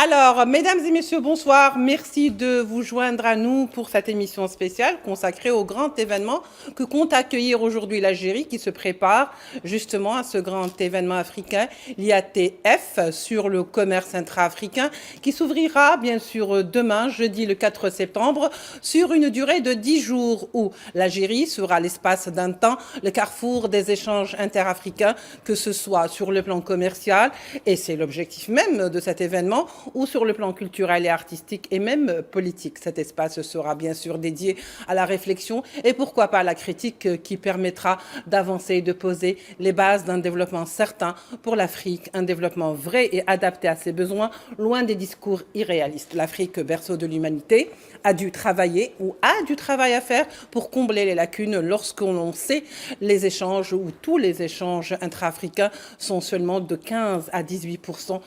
Alors, mesdames et messieurs, bonsoir. Merci de vous joindre à nous pour cette émission spéciale consacrée au grand événement que compte accueillir aujourd'hui l'Algérie, qui se prépare justement à ce grand événement africain, l'IATF, sur le commerce intra-africain, qui s'ouvrira bien sûr demain, jeudi le 4 septembre, sur une durée de 10 jours où l'Algérie sera l'espace d'un temps, le carrefour des échanges interafricains, que ce soit sur le plan commercial, et c'est l'objectif même de cet événement, ou sur le plan culturel et artistique et même politique. Cet espace sera bien sûr dédié à la réflexion et pourquoi pas à la critique qui permettra d'avancer et de poser les bases d'un développement certain pour l'Afrique, un développement vrai et adapté à ses besoins, loin des discours irréalistes. L'Afrique, berceau de l'humanité, a dû travailler ou a du travail à faire pour combler les lacunes lorsqu'on sait les échanges ou tous les échanges intra-africains sont seulement de 15 à 18%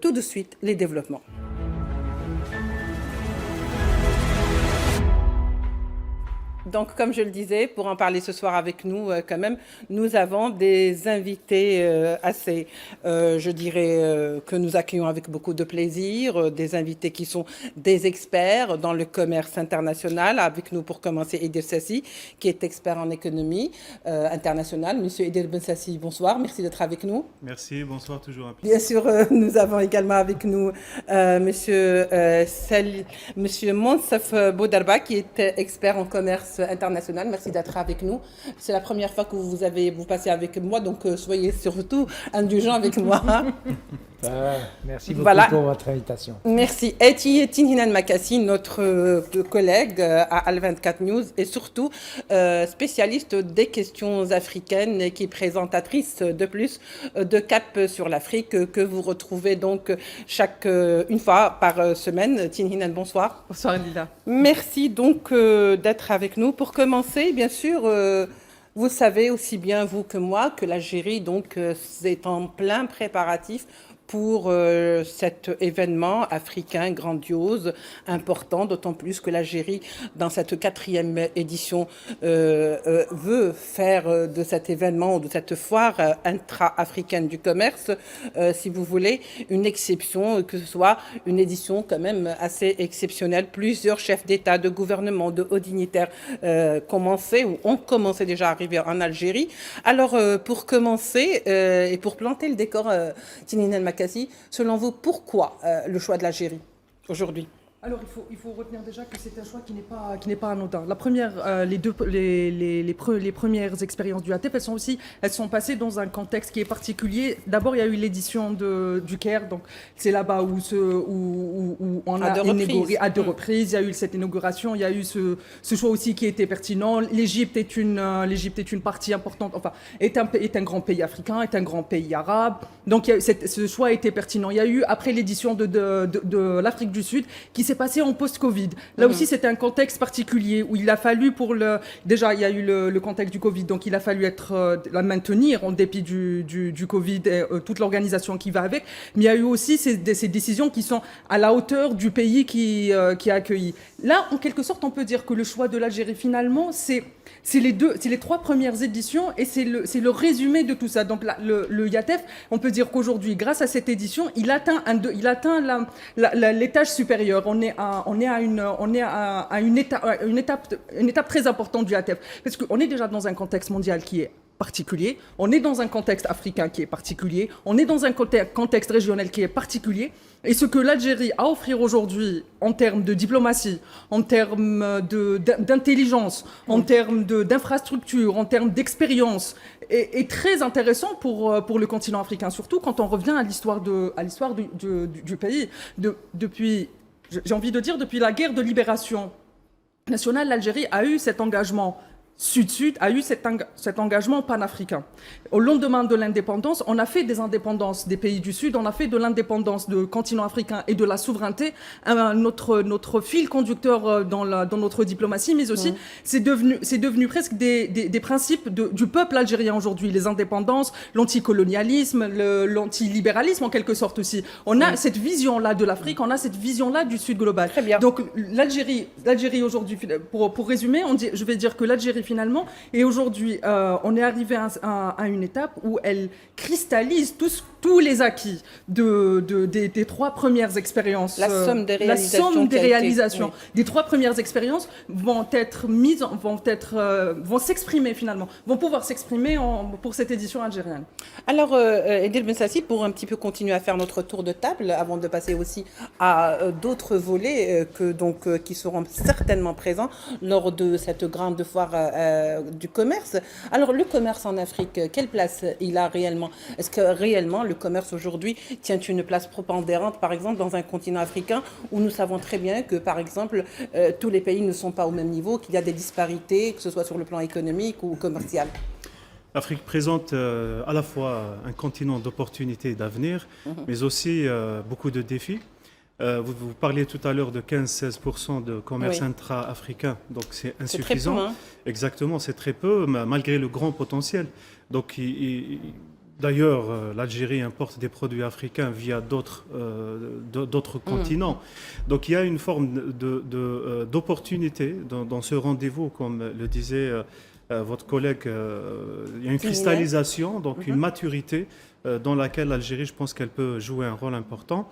tout de suite les développements. Donc, comme je le disais, pour en parler ce soir avec nous, quand même, nous avons des invités assez, je dirais, que nous accueillons avec beaucoup de plaisir, des invités qui sont des experts dans le commerce international. Avec nous, pour commencer, Edir Sassi, qui est expert en économie internationale. Monsieur Edir Bensassi, bonsoir, merci d'être avec nous. Merci, bonsoir, toujours un Bien plaisir. sûr, nous avons également avec nous monsieur Monsef Boudarba, qui est expert en commerce international. Merci d'être avec nous. C'est la première fois que vous passez avec moi, donc soyez surtout indulgents avec moi. Merci beaucoup pour votre invitation. Merci. Et Tinhinan Makassi, notre collègue à Al24 News et surtout spécialiste des questions africaines et qui est présentatrice de plus de Cap sur l'Afrique que vous retrouvez donc une fois par semaine. Tinhinan, bonsoir. Bonsoir Lila. Merci donc d'être avec nous. Pour commencer, bien sûr, vous savez aussi bien vous que moi que l'Algérie donc est en plein préparatif pour cet événement africain grandiose, important, d'autant plus que l'Algérie, dans cette 4e édition, veut faire de cet événement, de cette foire intra-africaine du commerce, si vous voulez, une exception, que ce soit une édition quand même assez exceptionnelle. Plusieurs chefs d'État, de gouvernement, de hauts dignitaires ont commencé déjà à arriver en Algérie. Alors, pour commencer et pour planter le décor, Tinhinan Makassi, selon vous, pourquoi le choix de l'Algérie aujourd'hui ? Alors il faut retenir déjà que c'est un choix qui n'est pas anodin. La première, les premières expériences du ATF, elles sont passées dans un contexte qui est particulier. D'abord, il y a eu l'édition du Caire, donc c'est là-bas où on a inauguré à 2 reprises. Il y a eu cette inauguration, il y a eu ce choix aussi qui était pertinent. L'Égypte est une partie importante, enfin est un grand pays africain, est un grand pays arabe. Donc ce choix était pertinent. Il y a eu après l'édition de l'Afrique du Sud qui s'est passé en post-Covid. Là aussi, c'était un contexte particulier où il a fallu déjà, il y a eu le contexte du Covid, donc il a fallu la maintenir en dépit du Covid et toute l'organisation qui va avec. Mais il y a eu aussi ces décisions qui sont à la hauteur du pays qui a accueilli. Là, en quelque sorte, on peut dire que le choix de l'Algérie, finalement, c'est les 3 premières éditions et c'est le résumé de tout ça. Donc le IATF, on peut dire qu'aujourd'hui, grâce à cette édition, il atteint l'étage supérieur. On est à une étape très importante du IATF parce qu'on est déjà dans un contexte mondial qui est particulier, on est dans un contexte africain qui est particulier, on est dans un contexte régional qui est particulier. Et ce que l'Algérie a à offrir aujourd'hui en termes de diplomatie, en termes d'intelligence, en termes d'infrastructure, en termes d'expérience, est très intéressant pour le continent africain, surtout quand on revient à l'histoire du pays. Depuis, j'ai envie de dire, depuis la guerre de libération nationale, l'Algérie a eu cet engagement Sud-Sud a eu cet engagement panafricain. Au lendemain de l'indépendance, on a fait des indépendances des pays du Sud, on a fait de l'indépendance du continent africain et de la souveraineté notre fil conducteur dans notre diplomatie, mais aussi c'est devenu presque des principes du peuple algérien aujourd'hui. Les indépendances, l'anticolonialisme, l'antilibéralisme en quelque sorte aussi. On a cette vision-là de l'Afrique, on a cette vision-là du Sud global. Très bien. Donc l'Algérie aujourd'hui, pour résumer, je vais dire que l'Algérie l'Algérie finalement. Et aujourd'hui, on est arrivé à une étape où elle cristallise tous les acquis des 3 premières expériences. La somme des réalisations. La somme des réalisations des 3 premières expériences vont s'exprimer finalement, vont pouvoir s'exprimer pour cette édition algérienne. Alors, Edil Bensassi, pour un petit peu continuer à faire notre tour de table, avant de passer aussi à d'autres volets qui seront certainement présents lors de cette grande foire du commerce. Alors, le commerce en Afrique, quelle place il a réellement? Est-ce que réellement le commerce aujourd'hui tient une place prépondérante, par exemple, dans un continent africain où nous savons très bien que, par exemple, tous les pays ne sont pas au même niveau, qu'il y a des disparités, que ce soit sur le plan économique ou commercial? L'Afrique présente à la fois un continent d'opportunités et d'avenir, mais aussi beaucoup de défis. Vous parliez tout à l'heure de 15-16% de commerce intra-africain, donc c'est insuffisant. C'est très peu, hein. Exactement, c'est très peu, malgré le grand potentiel. Donc, d'ailleurs, l'Algérie importe des produits africains via d'autres continents. Donc, il y a une forme d'opportunité dans ce rendez-vous, comme le disait votre collègue. Il y a une cristallisation, donc une maturité dans laquelle l'Algérie, je pense qu'elle peut jouer un rôle important.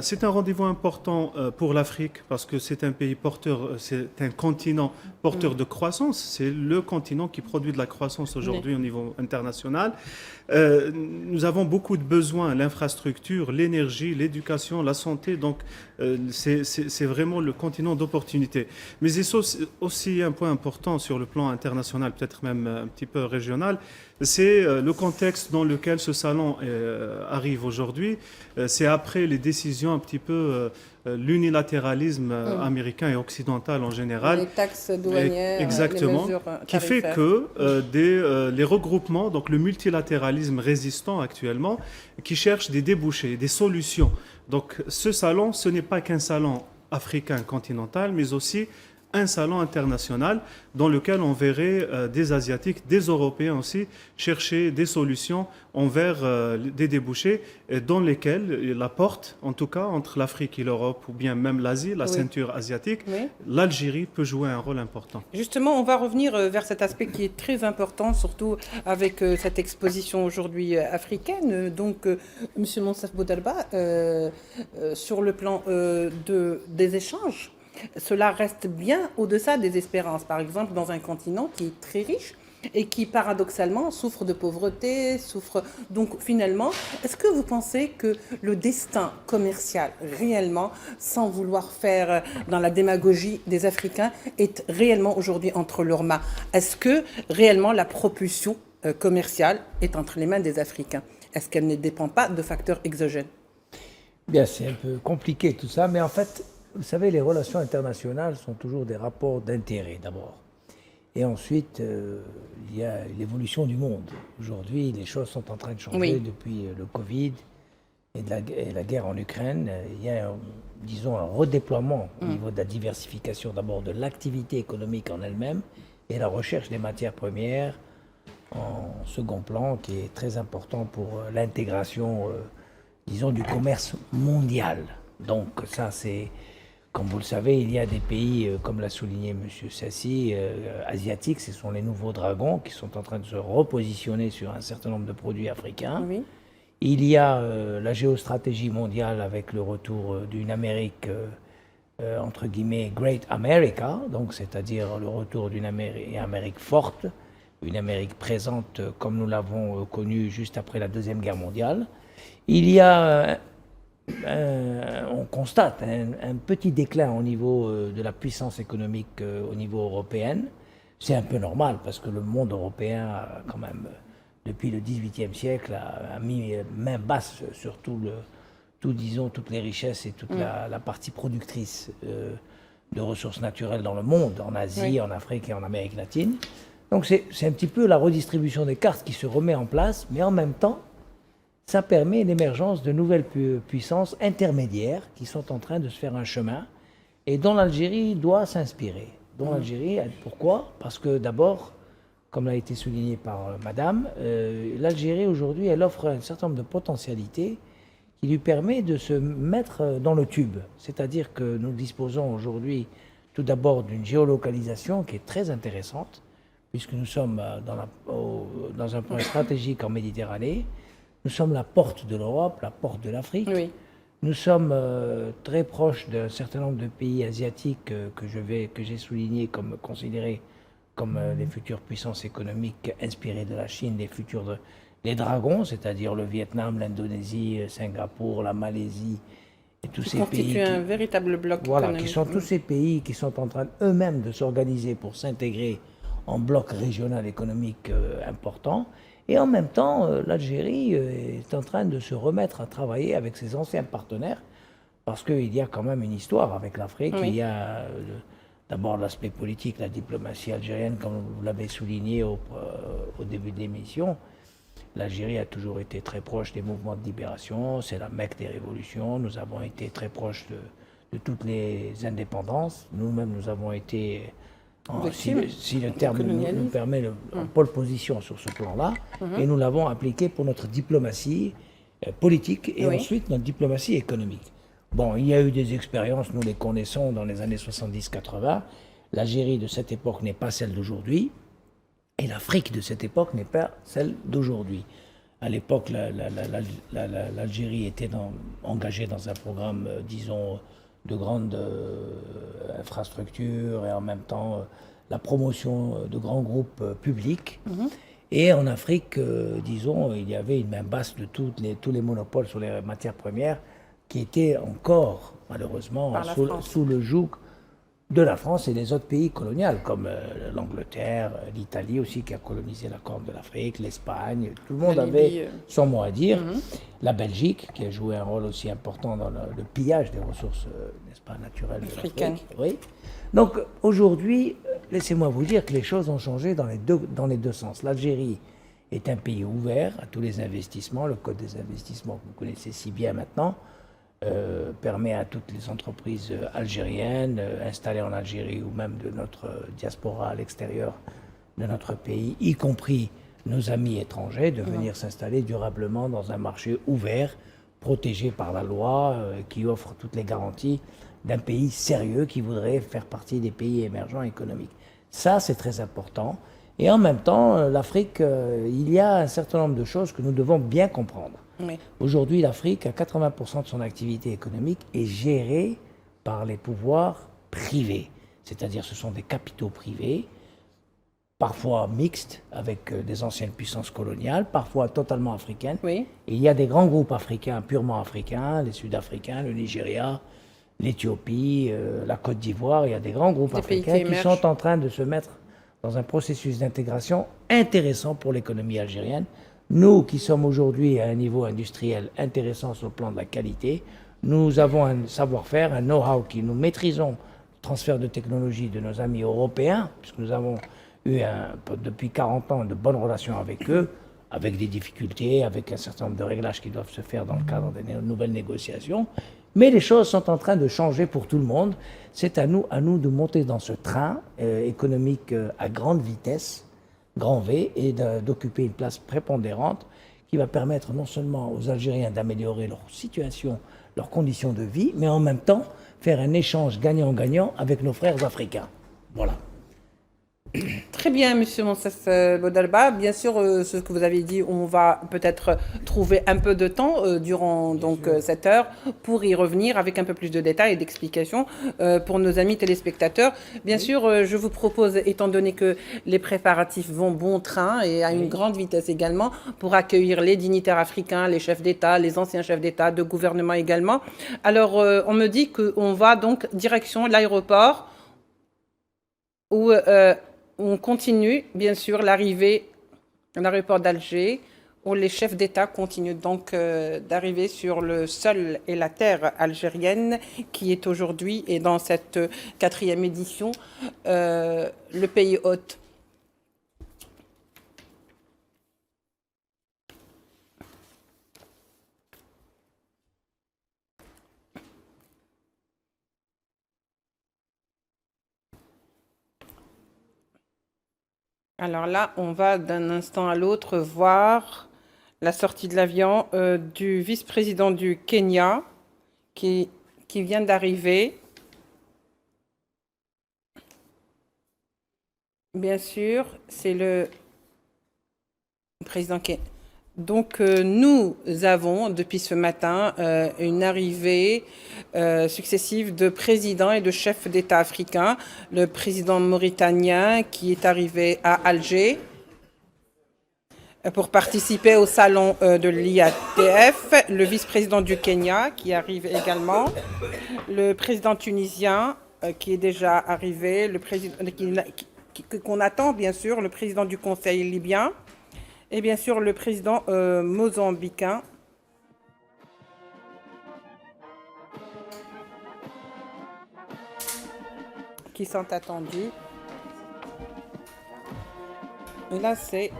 C'est un rendez-vous important pour l'Afrique parce que c'est un pays porteur, c'est un continent porteur de croissance. C'est le continent qui produit de la croissance aujourd'hui au niveau international. Nous avons beaucoup de besoins, l'infrastructure, l'énergie, l'éducation, la santé. Donc, c'est vraiment le continent d'opportunité. Mais il y a aussi un point important sur le plan international, peut-être même un petit peu régional, c'est le contexte dans lequel ce salon arrive aujourd'hui. C'est après les décisions un petit peu l'unilatéralisme américain et occidental en général. Les taxes douanières, exactement, les mesures qui fait que les regroupements, donc le multilatéralisme résistant actuellement, qui cherchent des débouchés, des solutions. Donc ce salon, ce n'est pas qu'un salon africain continental, mais aussi un salon international dans lequel on verrait des Asiatiques, des Européens aussi, chercher des solutions envers des débouchés dans lesquels la porte, en tout cas entre l'Afrique et l'Europe, ou bien même l'Asie, la ceinture asiatique, l'Algérie peut jouer un rôle important. Justement, on va revenir vers cet aspect qui est très important, surtout avec cette exposition aujourd'hui africaine. Donc, M. Monsef Boudarba, sur le plan des échanges, cela reste bien au-delà des espérances. Par exemple, dans un continent qui est très riche et qui, paradoxalement, souffre de pauvreté, Donc, finalement, est-ce que vous pensez que le destin commercial, réellement, sans vouloir faire dans la démagogie des Africains, est réellement aujourd'hui entre leurs mains? Est-ce que, réellement, la propulsion commerciale est entre les mains des Africains? Est-ce qu'elle ne dépend pas de facteurs exogènes? Bien, c'est un peu compliqué tout ça, mais en fait, vous savez, les relations internationales sont toujours des rapports d'intérêt d'abord. Et ensuite, il y a l'évolution du monde. Aujourd'hui, les choses sont en train de changer depuis le Covid et la guerre en Ukraine. Il y a, disons, un redéploiement au niveau de la diversification d'abord de l'activité économique en elle-même et la recherche des matières premières en second plan, qui est très important pour l'intégration, disons, du commerce mondial. Donc ça, c'est... Comme vous le savez, il y a des pays, comme l'a souligné M. Sassi, asiatiques, ce sont les nouveaux dragons qui sont en train de se repositionner sur un certain nombre de produits africains. Oui. Il y a la géostratégie mondiale avec le retour d'une Amérique, entre guillemets, Great America, donc c'est-à-dire le retour d'une Amérique forte, une Amérique présente comme nous l'avons connue juste après la Deuxième Guerre mondiale. Il y a... on constate un petit déclin au niveau de la puissance économique au niveau européen. C'est un peu normal parce que le monde européen, quand même, depuis le XVIIIe siècle, a mis main basse sur disons, toutes les richesses et toute la partie productrice de ressources naturelles dans le monde, en Asie, en Afrique et en Amérique latine. Donc c'est un petit peu la redistribution des cartes qui se remet en place, mais en même temps, ça permet l'émergence de nouvelles puissances intermédiaires qui sont en train de se faire un chemin et dont l'Algérie doit s'inspirer. Pourquoi? Parce que d'abord, comme l'a été souligné par Madame, l'Algérie aujourd'hui, elle offre un certain nombre de potentialités qui lui permet de se mettre dans le tube. C'est-à-dire que nous disposons aujourd'hui tout d'abord d'une géolocalisation qui est très intéressante. puisque nous sommes dans un point stratégique en Méditerranée. Nous sommes la porte de l'Europe, la porte de l'Afrique. Oui. Nous sommes très proches d'un certain nombre de pays asiatiques que j'ai soulignés comme considérés comme les futures puissances économiques inspirées de la Chine, les dragons, c'est-à-dire le Vietnam, l'Indonésie, Singapour, la Malaisie, et tous ces pays constituent un véritable bloc économique. qui sont tous ces pays qui sont en train eux-mêmes de s'organiser pour s'intégrer en bloc régional économique important. Et en même temps, l'Algérie est en train de se remettre à travailler avec ses anciens partenaires, parce qu'il y a quand même une histoire avec l'Afrique. Oui. Il y a d'abord l'aspect politique, la diplomatie algérienne, comme vous l'avez souligné au début de l'émission. L'Algérie a toujours été très proche des mouvements de libération, c'est la Mecque des révolutions. Nous avons été très proches de toutes les indépendances. Nous-mêmes, nous avons été, si le terme nous permet, en pole position sur ce plan-là, et nous l'avons appliqué pour notre diplomatie politique et ensuite notre diplomatie économique. Bon, il y a eu des expériences, nous les connaissons dans les années 70-80. L'Algérie de cette époque n'est pas celle d'aujourd'hui. Et l'Afrique de cette époque n'est pas celle d'aujourd'hui. À l'époque, l'Algérie était engagée dans un programme, disons, de grandes infrastructures et en même temps la promotion de grands groupes publics. Et en Afrique, disons, il y avait une main basse de tous les monopoles sur les matières premières qui étaient encore, malheureusement, sous le joug de la France et des autres pays coloniaux, comme l'Angleterre, l'Italie aussi qui a colonisé la Corne de l'Afrique, l'Espagne, tout le monde avait son mot à dire. La Belgique, qui a joué un rôle aussi important dans le pillage des ressources, n'est-ce pas, naturelles de l'Afrique. Oui. Donc aujourd'hui, laissez-moi vous dire que les choses ont changé dans les deux sens. L'Algérie est un pays ouvert à tous les investissements. Le code des investissements que vous connaissez si bien maintenant permet à toutes les entreprises algériennes installées en Algérie ou même de notre diaspora à l'extérieur de notre pays, y compris nos amis étrangers, de venir s'installer durablement dans un marché ouvert, protégé par la loi, qui offre toutes les garanties d'un pays sérieux qui voudrait faire partie des pays émergents économiques. Ça, c'est très important. Et en même temps, l'Afrique, il y a un certain nombre de choses que nous devons bien comprendre. Oui. Aujourd'hui, l'Afrique, à 80% de son activité économique, est gérée par les pouvoirs privés. C'est-à-dire ce sont des capitaux privés, parfois mixtes, avec des anciennes puissances coloniales, parfois totalement africaines. Oui. Et il y a des grands groupes africains, purement africains, les Sud-Africains, le Nigeria, l'Éthiopie, la Côte d'Ivoire. Il y a des grands groupes africains qui sont en train de se mettre dans un processus d'intégration intéressant pour l'économie algérienne. Nous qui sommes aujourd'hui à un niveau industriel intéressant sur le plan de la qualité, nous avons un savoir-faire, un know-how qui nous maîtrisons le transfert de technologie de nos amis européens, puisque nous avons eu depuis 40 ans de bonnes relations avec eux, avec des difficultés, avec un certain nombre de réglages qui doivent se faire dans le cadre des nouvelles négociations. Mais les choses sont en train de changer pour tout le monde. C'est à nous de monter dans ce train économique à grande vitesse, grand V, et d'occuper une place prépondérante qui va permettre non seulement aux Algériens d'améliorer leur situation, leurs conditions de vie, mais en même temps faire un échange gagnant-gagnant avec nos frères africains. Voilà. Très bien, Monsieur Monsef Boudalba. Bien sûr, ce que vous avez dit, on va peut-être trouver un peu de temps durant cette heure pour y revenir avec un peu plus de détails et d'explications pour nos amis téléspectateurs. Bien sûr, je vous propose, étant donné que les préparatifs vont bon train et à une grande vitesse également, pour accueillir les dignitaires africains, les chefs d'État, les anciens chefs d'État, de gouvernement également. Alors, on me dit qu'on va donc direction l'aéroport où on continue, bien sûr, l'arrivée à l'aéroport d'Alger, où les chefs d'État continuent donc d'arriver sur le sol et la terre algérienne, qui est aujourd'hui, et dans cette 4e édition, le pays hôte. Alors là, on va d'un instant à l'autre voir la sortie de l'avion du vice-président du Kenya qui vient d'arriver. Bien sûr, c'est le président qui... Donc, nous avons, depuis ce matin, une arrivée successive de présidents et de chefs d'État africains. Le président mauritanien qui est arrivé à Alger pour participer au salon de l'IATF. Le vice-président du Kenya qui arrive également. Le président tunisien qui est déjà arrivé. Le président qu'on attend, bien sûr, le président du Conseil libyen. Et bien sûr, le président mozambicain. Qui sont attendus. Et là, c'est...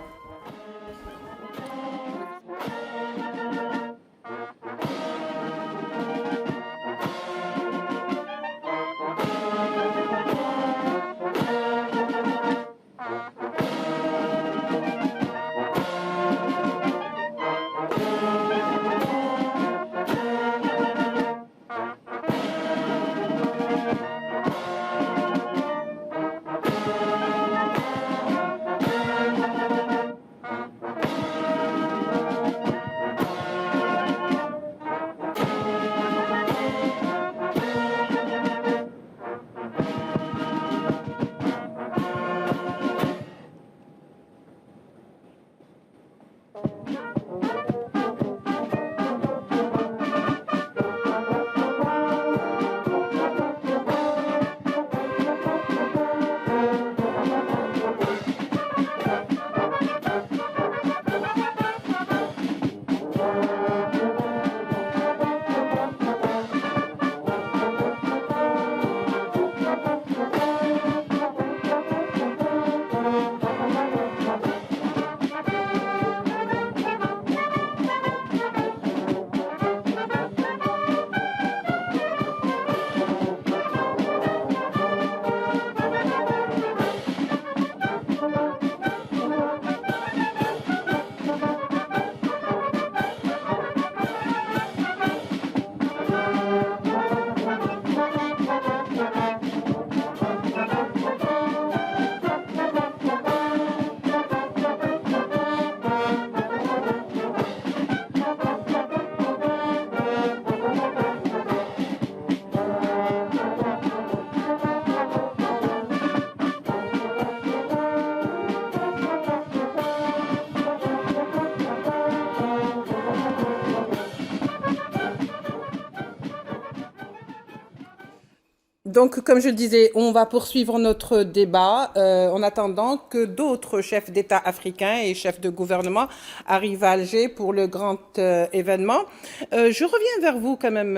Donc, comme je le disais, on va poursuivre notre débat en attendant que d'autres chefs d'État africains et chefs de gouvernement arrivent à Alger pour le grand événement. Je reviens vers vous quand même,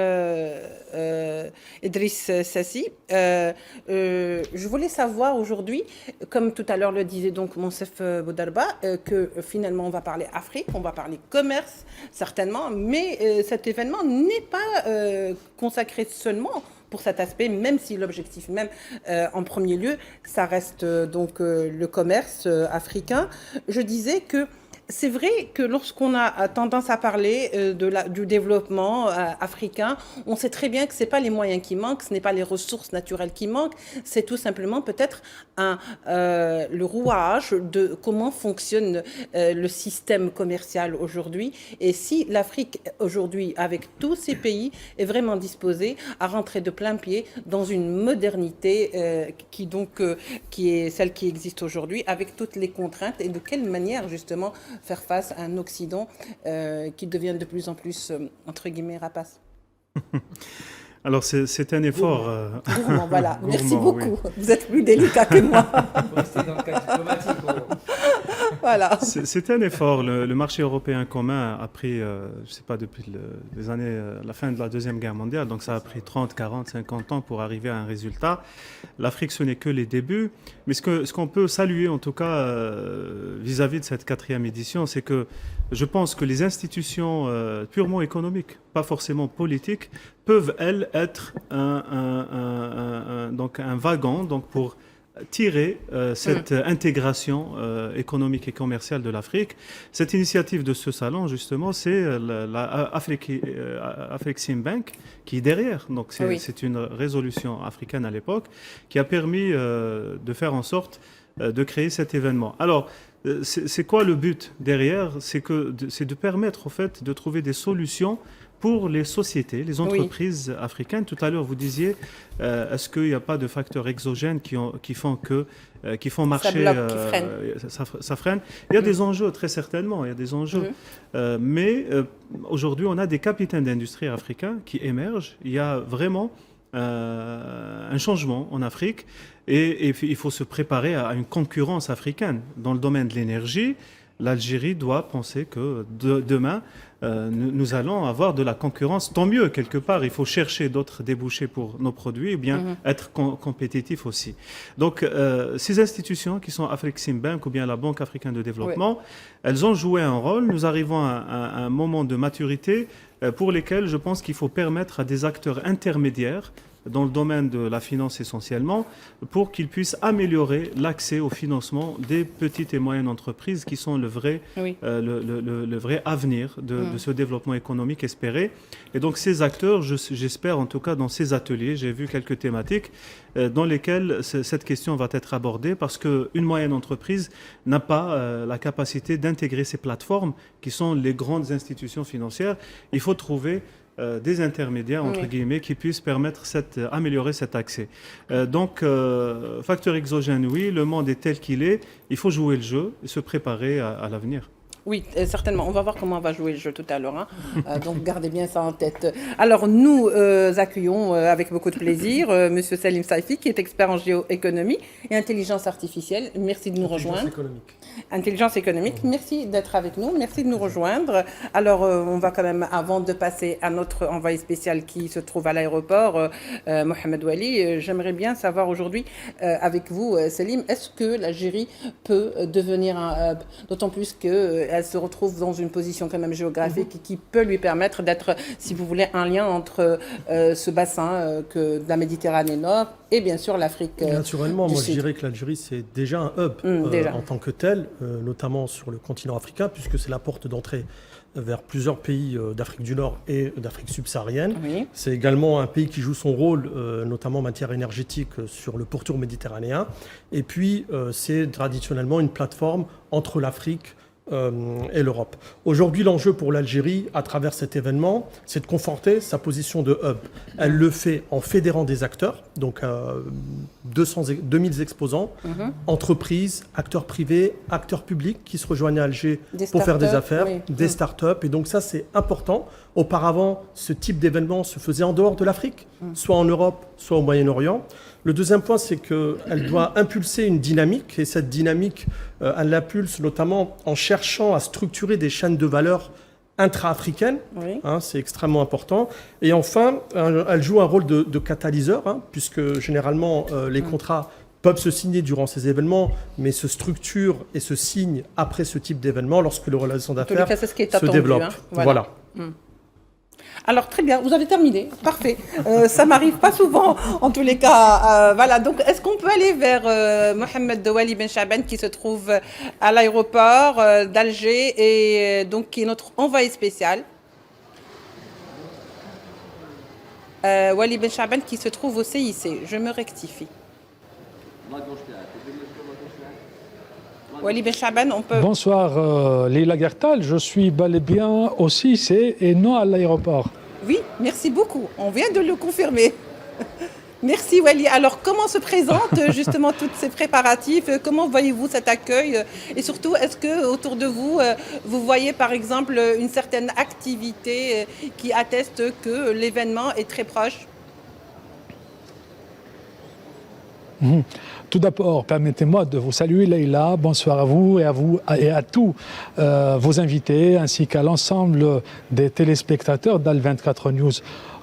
Idriss Sassi. Je voulais savoir aujourd'hui, comme tout à l'heure le disait donc Monsef Boudarba, que finalement on va parler Afrique, on va parler commerce certainement, mais cet événement n'est pas consacré seulement pour cet aspect, même si l'objectif même, en premier lieu, ça reste donc le commerce africain. Je disais que c'est vrai que lorsqu'on a tendance à parler du développement africain, on sait très bien que ce n'est pas les moyens qui manquent, ce n'est pas les ressources naturelles qui manquent, c'est tout simplement peut-être le rouage de comment fonctionne le système commercial aujourd'hui. Et si l'Afrique aujourd'hui, avec tous ces pays, est vraiment disposée à rentrer de plein pied dans une modernité qui est celle qui existe aujourd'hui, avec toutes les contraintes, et de quelle manière justement faire face à un Occident qui devient de plus en plus, entre guillemets, rapace. Alors, c'est un effort... Gourmand, voilà. Gourmand, merci beaucoup. oui. Vous êtes plus délicat que moi. C'est dans le cas diplomatique. Voilà. C'est un effort. Le marché européen commun a pris, je ne sais pas, depuis les années, la fin de la Deuxième Guerre mondiale, donc ça a pris 30, 40, 50 ans pour arriver à un résultat. L'Afrique, ce n'est que les débuts. Mais ce qu'on peut saluer, en tout cas, vis-à-vis de cette 4e édition, c'est que je pense que les institutions purement économiques, pas forcément politiques, peuvent, elles, être donc un wagon donc pour tirer cette intégration économique et commerciale de l'Afrique. Cette initiative de ce salon, justement, c'est la Afreximbank qui est derrière. Donc, c'est une résolution africaine à l'époque qui a permis de faire en sorte de créer cet événement. Alors, c'est quoi le but derrière? C'est de permettre, au fait, de trouver des solutions pour les sociétés, les entreprises africaines. Tout à l'heure, vous disiez, est-ce qu'il n'y a pas de facteurs exogènes qui font marcher, ça freine. Il y a des enjeux, très certainement, il y a des enjeux. Mais aujourd'hui, on a des capitaines d'industrie africains qui émergent. Il y a vraiment un changement en Afrique et il faut se préparer à une concurrence africaine. Dans le domaine de l'énergie, l'Algérie doit penser que demain, nous allons avoir de la concurrence. Tant mieux, quelque part, il faut chercher d'autres débouchés pour nos produits et bien être compétitif aussi. Donc, ces institutions qui sont Afreximbank ou bien la Banque africaine de développement, elles ont joué un rôle. Nous arrivons à un moment de maturité pour lesquels je pense qu'il faut permettre à des acteurs intermédiaires dans le domaine de la finance essentiellement, pour qu'ils puissent améliorer l'accès au financement des petites et moyennes entreprises qui sont le vrai avenir de ce développement économique espéré. Et donc ces acteurs, j'espère en tout cas dans ces ateliers, j'ai vu quelques thématiques dans lesquelles cette question va être abordée parce qu'une moyenne entreprise n'a pas la capacité d'intégrer ces plateformes qui sont les grandes institutions financières. Il faut trouver des intermédiaires, entre guillemets, qui puissent permettre améliorer cet accès. Donc, facteur exogène, oui, le monde est tel qu'il est, il faut jouer le jeu et se préparer à l'avenir. Oui, certainement. On va voir comment on va jouer le jeu tout à l'heure. Donc, gardez bien ça en tête. Alors, nous accueillons avec beaucoup de plaisir M. Salim Saifi, qui est expert en géoéconomie et intelligence artificielle. Merci de nous rejoindre. Intelligence économique. Merci d'être avec nous. Merci de nous rejoindre. Alors, on va quand même, avant de passer à notre envoyé spécial qui se trouve à l'aéroport, Mohamed Wali, j'aimerais bien savoir aujourd'hui, avec vous, Salim, est-ce que l'Algérie peut devenir un hub, d'autant plus que elle se retrouve dans une position quand même géographique qui peut lui permettre d'être, si vous voulez, un lien entre ce bassin de la Méditerranée Nord et bien sûr l'Afrique Naturellement, du moi Sud. je dirais que l'Algérie c'est déjà un hub en tant que tel, notamment sur le continent africain, puisque c'est la porte d'entrée vers plusieurs pays d'Afrique du Nord et d'Afrique subsaharienne. Oui. C'est également un pays qui joue son rôle, notamment en matière énergétique, sur le pourtour méditerranéen. Et puis, c'est traditionnellement une plateforme entre l'Afrique et l'Europe. Aujourd'hui, l'enjeu pour l'Algérie, à travers cet événement, c'est de conforter sa position de hub. Elle le fait en fédérant des acteurs, donc 2000 exposants, entreprises, acteurs privés, acteurs publics qui se rejoignent à Alger pour faire des affaires, des startups. Et donc ça, c'est important. Auparavant, ce type d'événement se faisait en dehors de l'Afrique, soit en Europe, soit au Moyen-Orient. Le deuxième point, c'est qu'elle doit impulser une dynamique, et cette dynamique, elle l'impulse notamment en cherchant à structurer des chaînes de valeur intra-africaines, c'est extrêmement important. Et enfin, elle joue un rôle de catalyseur, puisque généralement, les contrats peuvent se signer durant ces événements, mais se structurent et se signent après ce type d'événement lorsque les relations d'affaires se développent. Voilà. Alors, très bien, vous avez terminé. Parfait. Ça m'arrive pas souvent, en tous les cas. Voilà, donc est-ce qu'on peut aller vers Mohamed Wali Ben Chaban qui se trouve à l'aéroport d'Alger et donc qui est notre envoyé spécial. Wali Ben Chaban qui se trouve au CIC. Je me rectifie. Wali Ben Chaban, on peut... Bonsoir Leila Gertal, je suis bel et bien au CIC et non à l'aéroport. Oui, merci beaucoup. On vient de le confirmer. Merci Wali. Alors, comment se présentent justement tous ces préparatifs? Comment voyez-vous cet accueil? Et surtout, est-ce que autour de vous, vous voyez par exemple une certaine activité qui atteste que l'événement est très proche? Tout d'abord, permettez-moi de vous saluer Leïla, bonsoir à vous et à tous vos invités ainsi qu'à l'ensemble des téléspectateurs d'Al24 News.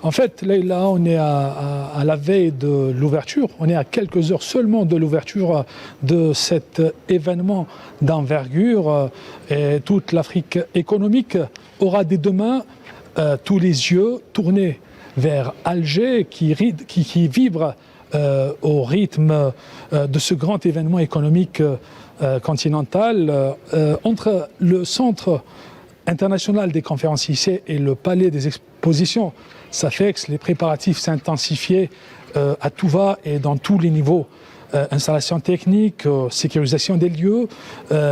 En fait, Leïla, on est à la veille de l'ouverture, on est à quelques heures seulement de l'ouverture de cet événement d'envergure et toute l'Afrique économique aura dès demain tous les yeux tournés vers Alger qui vibre au rythme de ce grand événement économique continental entre le Centre international des conférences IC et le Palais des expositions SAFEX. Les préparatifs s'intensifient à tout va et dans tous les niveaux installation technique, sécurisation des lieux,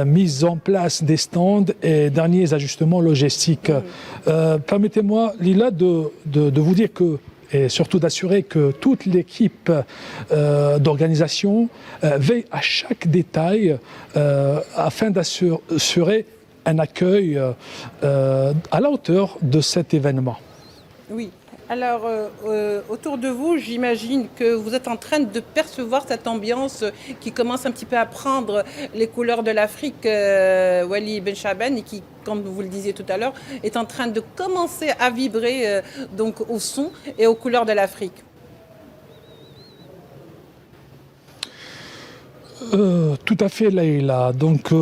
mise en place des stands et derniers ajustements logistiques. Permettez-moi, Lila, de vous dire que et surtout d'assurer que toute l'équipe d'organisation veille à chaque détail afin d'assurer un accueil à la hauteur de cet événement. Oui. Alors, autour de vous, j'imagine que vous êtes en train de percevoir cette ambiance qui commence un petit peu à prendre les couleurs de l'Afrique, Wally Ben Chaban, et qui, comme vous le disiez tout à l'heure, est en train de commencer à vibrer donc au son et aux couleurs de l'Afrique. Tout à fait, Leïla. Donc,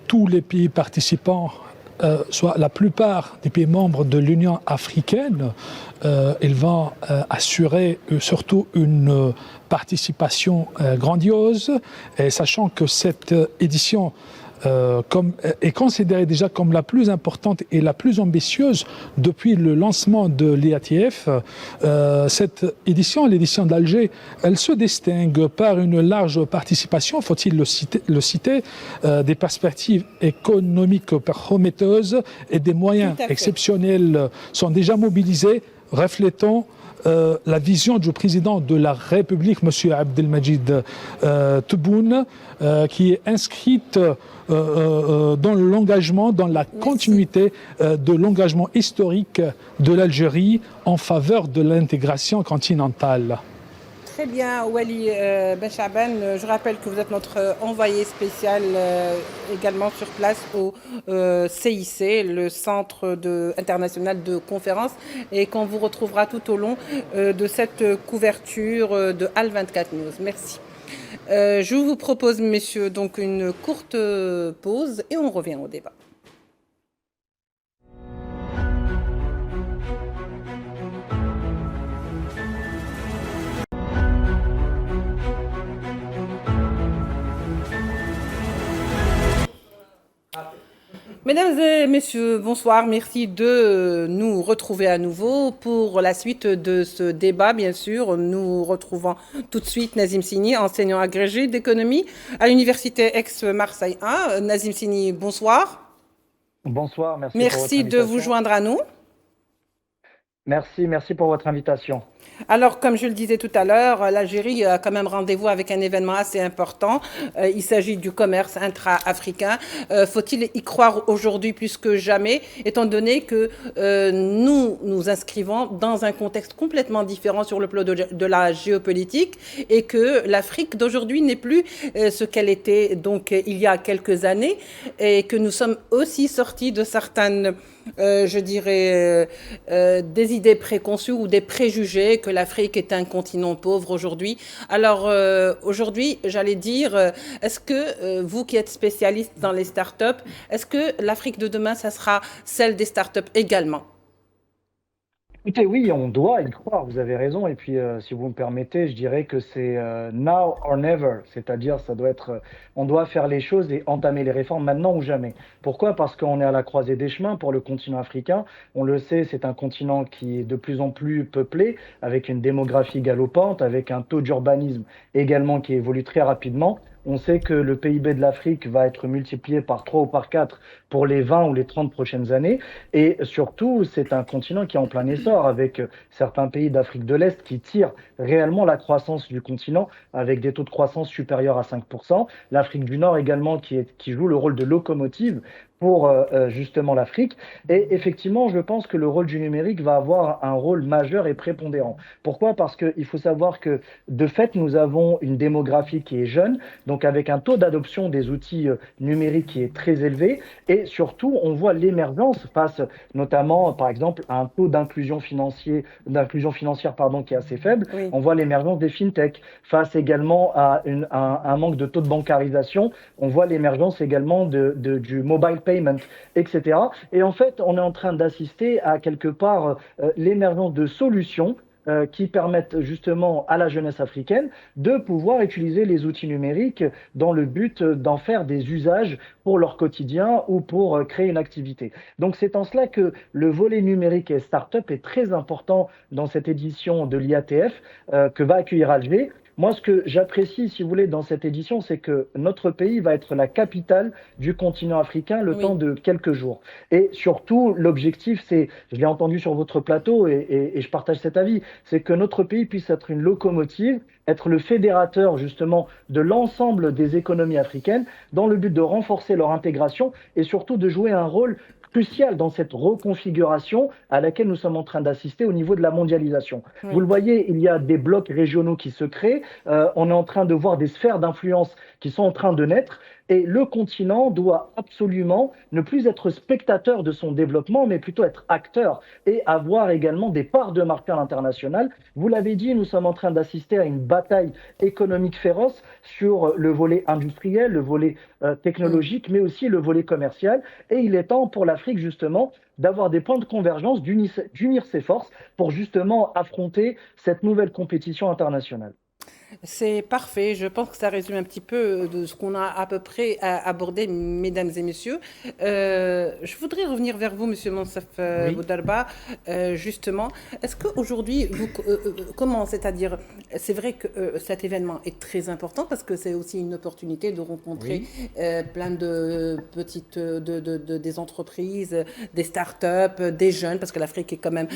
tous les pays participants, soit la plupart des pays membres de l'Union africaine, ils vont assurer surtout une participation grandiose, et sachant que cette édition est considérée déjà comme la plus importante et la plus ambitieuse depuis le lancement de l'IATF. Cette édition, l'édition d'Alger, elle se distingue par une large participation, faut-il le citer, des perspectives économiques prometteuses et des moyens exceptionnels sont déjà mobilisés, reflétant la vision du président de la République, M. Abdelmajid Tebboune, qui est inscrite dans l'engagement, dans la continuité de l'engagement historique de l'Algérie en faveur de l'intégration continentale. Très bien, Wally Ben Chaban. Je rappelle que vous êtes notre envoyé spécial également sur place au CIC, le Centre international de conférences, et qu'on vous retrouvera tout au long de cette couverture de Al24 News. Merci. Je vous propose, messieurs, donc une courte pause et on revient au débat. Mesdames et messieurs, bonsoir. Merci de nous retrouver à nouveau pour la suite de ce débat. Bien sûr, nous retrouvons tout de suite Nazim Sini, enseignant agrégé d'économie à l'Université Aix-Marseille 1. Nazim Sini, bonsoir. Bonsoir, merci. Merci de vous joindre à nous. Merci pour votre invitation. Alors, comme je le disais tout à l'heure, l'Algérie a quand même rendez-vous avec un événement assez important. Il s'agit du commerce intra-africain. Faut-il y croire aujourd'hui plus que jamais, étant donné que nous nous inscrivons dans un contexte complètement différent sur le plan de la géopolitique et que l'Afrique d'aujourd'hui n'est plus ce qu'elle était donc il y a quelques années et que nous sommes aussi sortis de certaines je dirais, des idées préconçues ou des préjugés que l'Afrique est un continent pauvre aujourd'hui. Alors, aujourd'hui, j'allais dire, est-ce que vous qui êtes spécialiste dans les startups, est-ce que l'Afrique de demain, ça sera celle des startups également ? Écoutez, oui, on doit y croire, vous avez raison. Et puis, si vous me permettez, je dirais que c'est now or never. C'est-à-dire, ça doit être, on doit faire les choses et entamer les réformes maintenant ou jamais. Pourquoi? Parce qu'on est à la croisée des chemins pour le continent africain. On le sait, c'est un continent qui est de plus en plus peuplé, avec une démographie galopante, avec un taux d'urbanisme également qui évolue très rapidement. On sait que le PIB de l'Afrique va être multiplié par 3 ou par 4 pour les 20 ou les 30 prochaines années. Et surtout, c'est un continent qui est en plein essor, avec certains pays d'Afrique de l'Est qui tirent réellement la croissance du continent, avec des taux de croissance supérieurs à 5%. L'Afrique du Nord également qui joue le rôle de locomotive pour justement l'Afrique. Et effectivement, je pense que le rôle du numérique va avoir un rôle majeur et prépondérant. Pourquoi? Parce qu'il faut savoir que, de fait, nous avons une démographie qui est jeune, donc avec un taux d'adoption des outils numériques qui est très élevé. Et surtout, on voit l'émergence face notamment, par exemple, à un taux d'inclusion financière qui est assez faible. Oui. On voit l'émergence des fintech. Face également à un manque de taux de bancarisation, on voit l'émergence également du mobile payment, etc. Et en fait, on est en train d'assister à quelque part l'émergence de solutions qui permettent justement à la jeunesse africaine de pouvoir utiliser les outils numériques dans le but d'en faire des usages pour leur quotidien ou pour créer une activité. Donc c'est en cela que le volet numérique et start-up est très important dans cette édition de l'IATF que va accueillir Alger. Moi, ce que j'apprécie, si vous voulez, dans cette édition, c'est que notre pays va être la capitale du continent africain le temps Oui. de quelques jours. Et surtout, l'objectif, c'est, je l'ai entendu sur votre plateau et je partage cet avis, c'est que notre pays puisse être une locomotive, être le fédérateur justement de l'ensemble des économies africaines dans le but de renforcer leur intégration et surtout de jouer un rôle crucial dans cette reconfiguration à laquelle nous sommes en train d'assister au niveau de la mondialisation. Vous Oui. le voyez, il y a des blocs régionaux qui se créent, on est en train de voir des sphères d'influence qui sont en train de naître et le continent doit absolument ne plus être spectateur de son développement, mais plutôt être acteur et avoir également des parts de marché à l'international. Vous l'avez dit, nous sommes en train d'assister à une bataille économique féroce sur le volet industriel, le volet technologique, mais aussi le volet commercial. Et il est temps pour l'Afrique, justement, d'avoir des points de convergence, d'unir ses forces pour justement affronter cette nouvelle compétition internationale. C'est parfait. Je pense que ça résume un petit peu de ce qu'on a à peu près abordé, mesdames et messieurs. Je voudrais revenir vers vous, Monsieur Monsef Oui. Boudarba, justement. Est-ce qu'aujourd'hui, comment, c'est-à-dire, c'est vrai que cet événement est très important parce que c'est aussi une opportunité de rencontrer plein de petites, des entreprises, des start-up, des jeunes, parce que l'Afrique est quand même,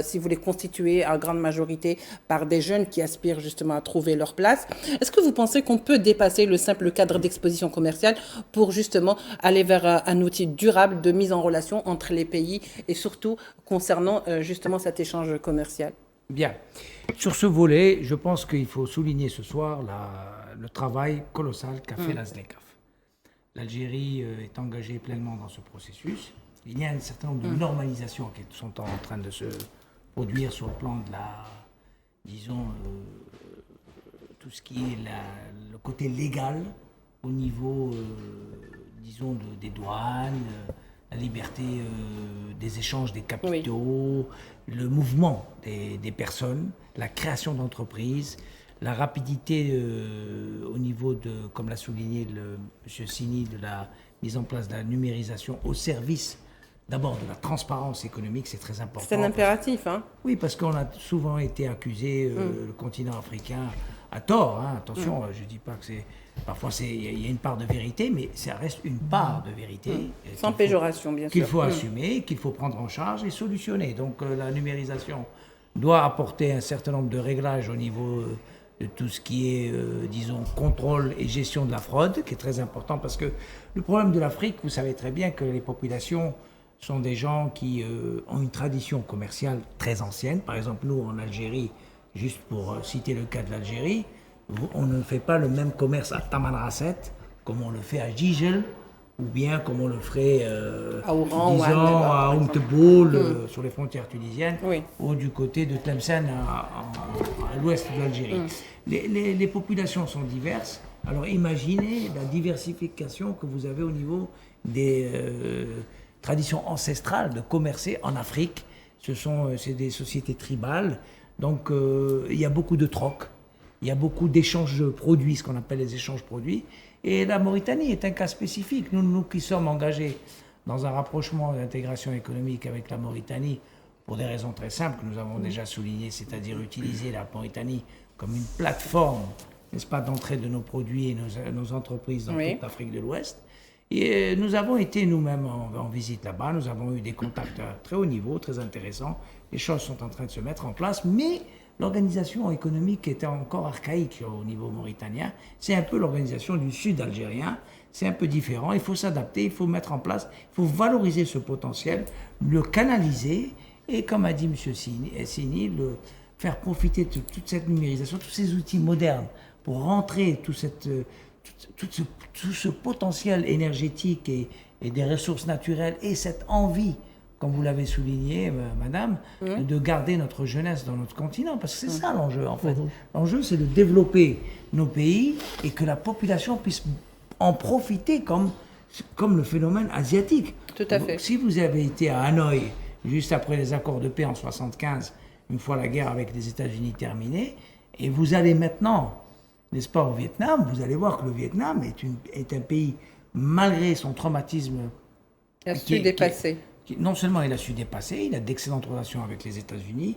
si vous voulez, constituée en grande majorité par des jeunes qui aspirent justement à trouver leur place. Est-ce que vous pensez qu'on peut dépasser le simple cadre d'exposition commerciale pour justement aller vers un outil durable de mise en relation entre les pays et surtout concernant justement cet échange commercial? Bien. Sur ce volet, je pense qu'il faut souligner ce soir le travail colossal qu'a fait la ZLECAf. L'Algérie est engagée pleinement dans ce processus. Il y a un certain nombre de normalisations qui sont en train de se produire sur le plan de la, disons, tout ce qui est le côté légal au niveau, disons, des douanes, la liberté des échanges des capitaux, le mouvement des personnes, la création d'entreprises, la rapidité au niveau de, comme l'a souligné M. Sini, de la mise en place de la numérisation au service d'abord de la transparence économique, c'est très important. C'est un impératif, hein? Oui, parce qu'on a souvent été accusé, le continent africain, à tort, hein, attention, je ne dis pas que c'est... Parfois, il y a une part de vérité, mais ça reste une part de vérité. Sans péjoration, bien sûr. Qu'il faut assumer, qu'il faut prendre en charge et solutionner. Donc la numérisation doit apporter un certain nombre de réglages au niveau de tout ce qui est, disons, contrôle et gestion de la fraude, qui est très important, parce que le problème de l'Afrique, vous savez très bien que les populations sont des gens qui ont une tradition commerciale très ancienne. Par exemple, nous, en Algérie, juste pour citer le cas de l'Algérie, on ne fait pas le même commerce à Tamanrasset comme on le fait à Gigel, ou bien comme on le ferait à Oran, disons, à Oumteboul, sur les frontières tunisiennes, ou du côté de Tlemcen, à l'ouest de l'Algérie. Les populations sont diverses. Alors imaginez la diversification que vous avez au niveau des traditions ancestrales de commercer en Afrique. C'est des sociétés tribales, donc il y a beaucoup de troc, il y a beaucoup d'échanges de produits, ce qu'on appelle les échanges produits. Et la Mauritanie est un cas spécifique. Nous qui sommes engagés dans un rapprochement d'intégration économique avec la Mauritanie, pour des raisons très simples que nous avons déjà soulignées, c'est-à-dire utiliser la Mauritanie comme une plateforme, n'est-ce pas, d'entrée de nos produits et nos entreprises dans toute l'Afrique de l'Ouest. Et nous avons été nous-mêmes en visite là-bas, nous avons eu des contacts à très haut niveau, très intéressants. Les choses sont en train de se mettre en place, mais l'organisation économique était encore archaïque au niveau mauritanien. C'est un peu l'organisation du sud algérien, c'est un peu différent, il faut s'adapter, il faut mettre en place, il faut valoriser ce potentiel, le canaliser, et comme a dit M. Sini, faire profiter de toute cette numérisation, tous ces outils modernes pour rentrer tout ce potentiel énergétique et des ressources naturelles et cette envie, comme vous l'avez souligné, madame, de garder notre jeunesse dans notre continent, parce que c'est ça l'enjeu en fait. L'enjeu, c'est de développer nos pays et que la population puisse en profiter comme le phénomène asiatique. Tout à fait. Si vous avez été à Hanoï, juste après les accords de paix en 1975, une fois la guerre avec les États-Unis terminée, et vous allez maintenant, n'est-ce pas, au Vietnam, vous allez voir que le Vietnam est un pays, malgré son traumatisme, il a su dépasser. Non seulement il a su dépasser, il a d'excellentes relations avec les États-Unis.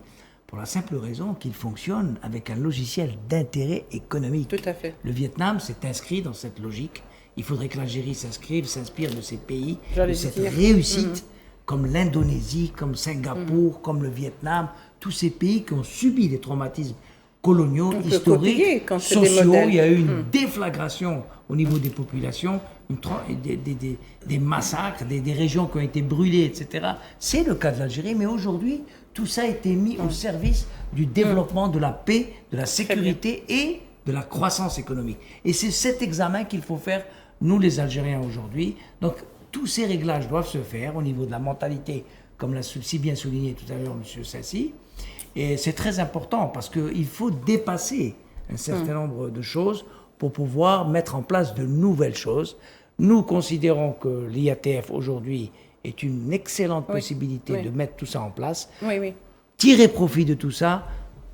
pour la simple raison qu'il fonctionne avec un logiciel d'intérêt économique. Tout à fait. Le Vietnam s'est inscrit dans cette logique. Il faudrait que l'Algérie s'inspire de ces pays, J'allais de cette dire. réussite, comme l'Indonésie, comme Singapour, comme le Vietnam, tous ces pays qui ont subi des traumatismes coloniaux, On peut copier historiques, quand c'est des sociaux. modèles. Il y a eu une déflagration au niveau des populations, des massacres, des régions qui ont été brûlées, etc. C'est le cas de l'Algérie, mais aujourd'hui, tout ça a été mis au service du développement de la paix, de la sécurité et de la croissance économique. Et c'est cet examen qu'il faut faire, nous les Algériens aujourd'hui. Donc, tous ces réglages doivent se faire au niveau de la mentalité, comme l'a si bien souligné tout à l'heure M. Sassi. Et c'est très important parce qu'il faut dépasser un certain nombre de choses pour pouvoir mettre en place de nouvelles choses. Nous considérons que l'IATF aujourd'hui est une excellente possibilité de mettre tout ça en place, Oui. tirer profit de tout ça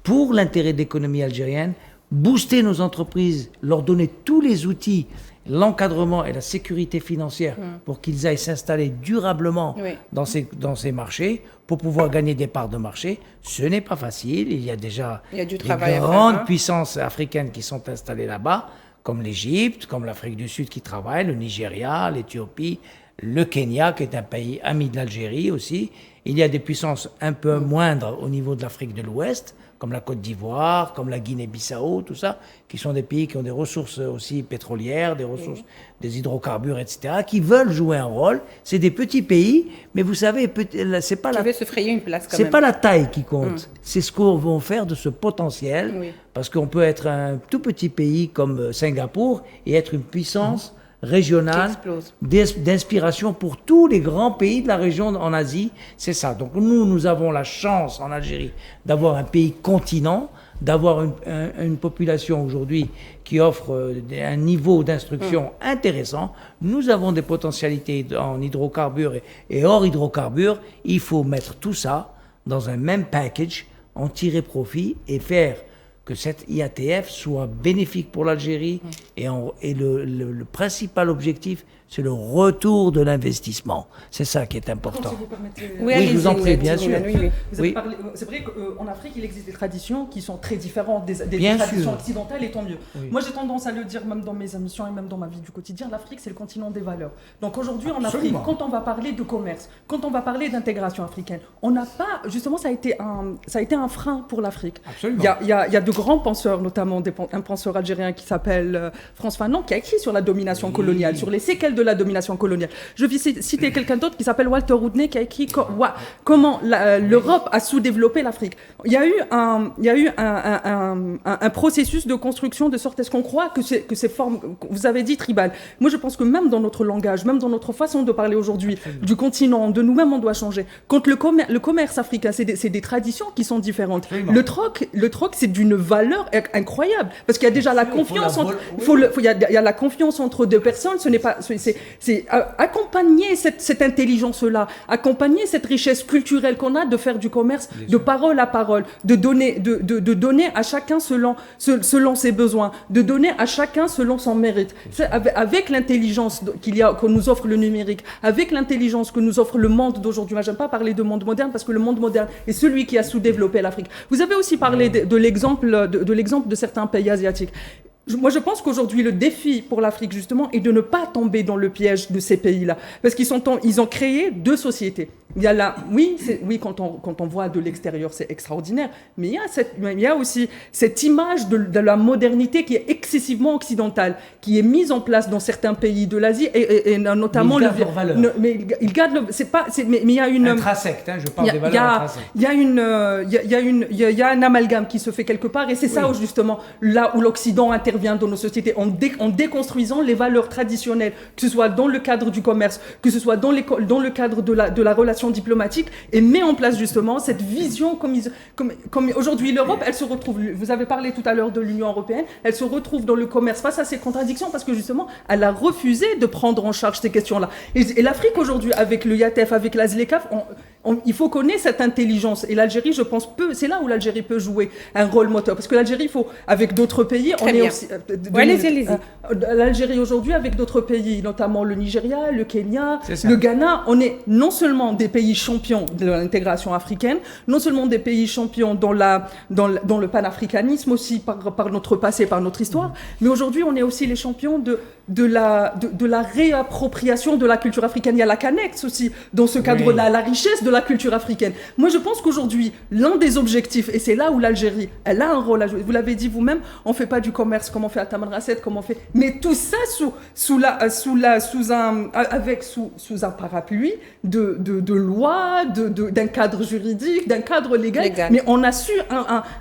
pour l'intérêt de l'économie algérienne, booster nos entreprises, leur donner tous les outils, l'encadrement et la sécurité financière pour qu'ils aillent s'installer durablement dans ces marchés, pour pouvoir gagner des parts de marché. Ce n'est pas facile. Il y a déjà du des travail à faire, grandes puissances africaines qui sont installées là-bas, comme l'Égypte, comme l'Afrique du Sud qui travaille, le Nigeria, l'Éthiopie, le Kenya, qui est un pays ami de l'Algérie aussi. Il y a des puissances un peu moindres au niveau de l'Afrique de l'Ouest, comme la Côte d'Ivoire, comme la Guinée-Bissau, tout ça, qui sont des pays qui ont des ressources aussi pétrolières, des ressources, des hydrocarbures, etc., qui veulent jouer un rôle. C'est des petits pays, mais vous savez, c'est pas Qui veut se frayer une place quand c'est même. pas la taille qui compte, c'est ce qu'on va faire de ce potentiel, parce qu'on peut être un tout petit pays comme Singapour et être une puissance régionale d'inspiration pour tous les grands pays de la région en Asie. C'est ça. Donc nous avons la chance en Algérie d'avoir un pays continent, d'avoir une population aujourd'hui qui offre un niveau d'instruction intéressant. Nous avons des potentialités en hydrocarbures et hors hydrocarbures. Il faut mettre tout ça dans un même package, en tirer profit et faire que cette IATF soit bénéfique pour l'Algérie. Et le principal objectif, c'est le retour de l'investissement. C'est ça qui est important. Si vous permettez, Oui, je vous en prie, bien sûr. Vous avez parlé- c'est vrai qu'en Afrique, il existe des traditions qui sont très différentes des Bien traditions sûr. occidentales, et tant mieux. Moi, j'ai tendance à le dire, même dans mes émissions et même dans ma vie du quotidien, l'Afrique, c'est le continent des valeurs. Donc aujourd'hui, en Afrique, Absolument. quand on va parler de commerce, quand on va parler d'intégration africaine, on n'a pas, justement, ça a été un frein pour l'Afrique. Absolument. Il y a de grands penseurs, notamment un penseur algérien qui s'appelle Frantz Fanon, qui a écrit sur la domination coloniale, sur les séquelles de la domination coloniale. Je vais citer quelqu'un d'autre qui s'appelle Walter Houdney, qui a écrit comment l'Europe a sous-développé l'Afrique. Il y a eu un processus de construction de sorte à ce qu'on croit que ces formes, vous avez dit tribales. Moi, je pense que même dans notre langage, même dans notre façon de parler aujourd'hui, du continent, de nous-mêmes, on doit changer. Quand le commerce africain, c'est des traditions qui sont différentes. Absolument. Le troc, c'est d'une valeur incroyable, parce qu'il y a déjà la confiance entre, il y a la confiance entre deux personnes. Ce n'est pas, c'est accompagner cette intelligence-là, accompagner cette richesse culturelle qu'on a, de faire du commerce de parole à parole, de donner à chacun selon ses besoins, de donner à chacun selon son mérite. Avec l'intelligence que nous offre le numérique, avec l'intelligence que nous offre le monde d'aujourd'hui. Moi, j'aime pas parler de monde moderne, parce que le monde moderne est celui qui a sous-développé l'Afrique. Vous avez aussi parlé de l'exemple de certains pays asiatiques. Moi, je pense qu'aujourd'hui, le défi pour l'Afrique, justement, est de ne pas tomber dans le piège de ces pays-là. Parce qu'ils ont créé deux sociétés. Il y a quand on voit de l'extérieur, c'est extraordinaire. Mais il y a aussi cette image de la modernité qui est excessivement occidentale, qui est mise en place dans certains pays de l'Asie, et notamment mais ils gardent leurs valeurs. Mais ils gardent mais il y a une intrinsèque, je parle des valeurs intrinsèques. Il y a un amalgame qui se fait quelque part, et c'est ça où, justement, là où l'Occident intervient dans nos sociétés, en déconstruisant les valeurs traditionnelles, que ce soit dans le cadre du commerce, que ce soit dans le cadre de la relation diplomatique, et met en place justement cette vision comme aujourd'hui l'Europe, elle se retrouve, vous avez parlé tout à l'heure de l'Union européenne, elle se retrouve dans le commerce face à ces contradictions, parce que justement elle a refusé de prendre en charge ces questions-là. Et l'Afrique aujourd'hui, avec le IATF, avec la ZLECAf, il faut qu'on ait cette intelligence. Et l'Algérie, je pense, c'est là où l'Algérie peut jouer un rôle moteur. Parce que l'Algérie, il faut, avec d'autres pays, Très bien. aussi... allez-y. L'Algérie aujourd'hui, avec d'autres pays, notamment le Nigeria, le Kenya, le Ghana, on est non seulement des pays champions de l'intégration africaine, non seulement des pays champions dans le panafricanisme aussi, par notre passé, par notre histoire, mais aujourd'hui, on est aussi les champions de la réappropriation de la culture africaine. Il y a la CANEX aussi, dans ce cadre-là, la richesse de la culture africaine. Moi, je pense qu'aujourd'hui, l'un des objectifs, et c'est là où l'Algérie, elle a un rôle à jouer, vous l'avez dit vous-même, on ne fait pas du commerce comme on fait à Tamanrasset, comme on fait... Mais tout ça sous un parapluie de loi, d'un cadre juridique, d'un cadre légal. Mais on a su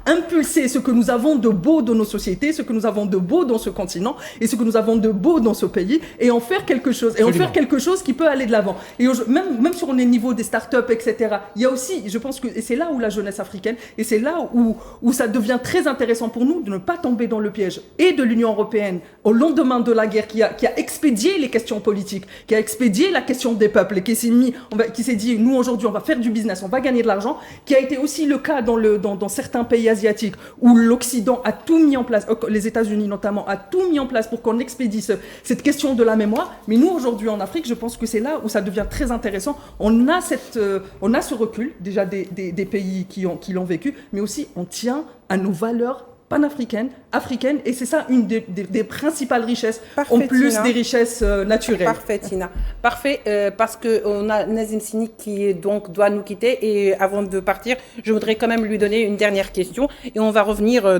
impulser ce que nous avons de beau dans nos sociétés, ce que nous avons de beau dans ce continent, et ce que nous avons de beau dans ce pays, et en faire quelque chose. Et en faire quelque chose qui peut aller de l'avant. Et même si on est au niveau des startups, etc., il y a aussi, je pense que, et c'est là où la jeunesse africaine, et c'est là où ça devient très intéressant pour nous de ne pas tomber dans le piège, et de l'Union européenne, au lendemain de la guerre, qui a expédié les questions politiques, qui a expédié la question des peuples, et qui s'est dit, nous aujourd'hui, on va faire du business, on va gagner de l'argent, qui a été aussi le cas dans certains pays asiatiques, où l'Occident a tout mis en place, les États-Unis notamment, a tout mis en place pour qu'on expédie cette question de la mémoire. Mais nous, aujourd'hui, en Afrique, je pense que c'est là où ça devient très intéressant. On a ce recul, déjà des pays qui l'ont vécu, mais aussi on tient à nos valeurs panafricaine, africaine, et c'est ça une des principales richesses, Parfait, en plus Tina. des richesses naturelles. Parfait, Tina. Parfait, parce qu'on a Nazim Sini qui donc doit nous quitter, et avant de partir, je voudrais quand même lui donner une dernière question, et on va revenir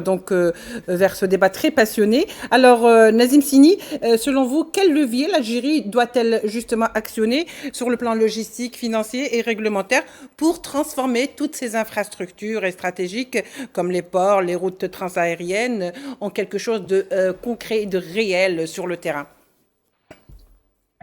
vers ce débat très passionné. Alors, Nazim Sini, selon vous, quel levier l'Algérie doit-elle justement actionner sur le plan logistique, financier et réglementaire pour transformer toutes ces infrastructures et stratégiques comme les ports, les routes transaériennes en quelque chose de concret, de réel sur le terrain?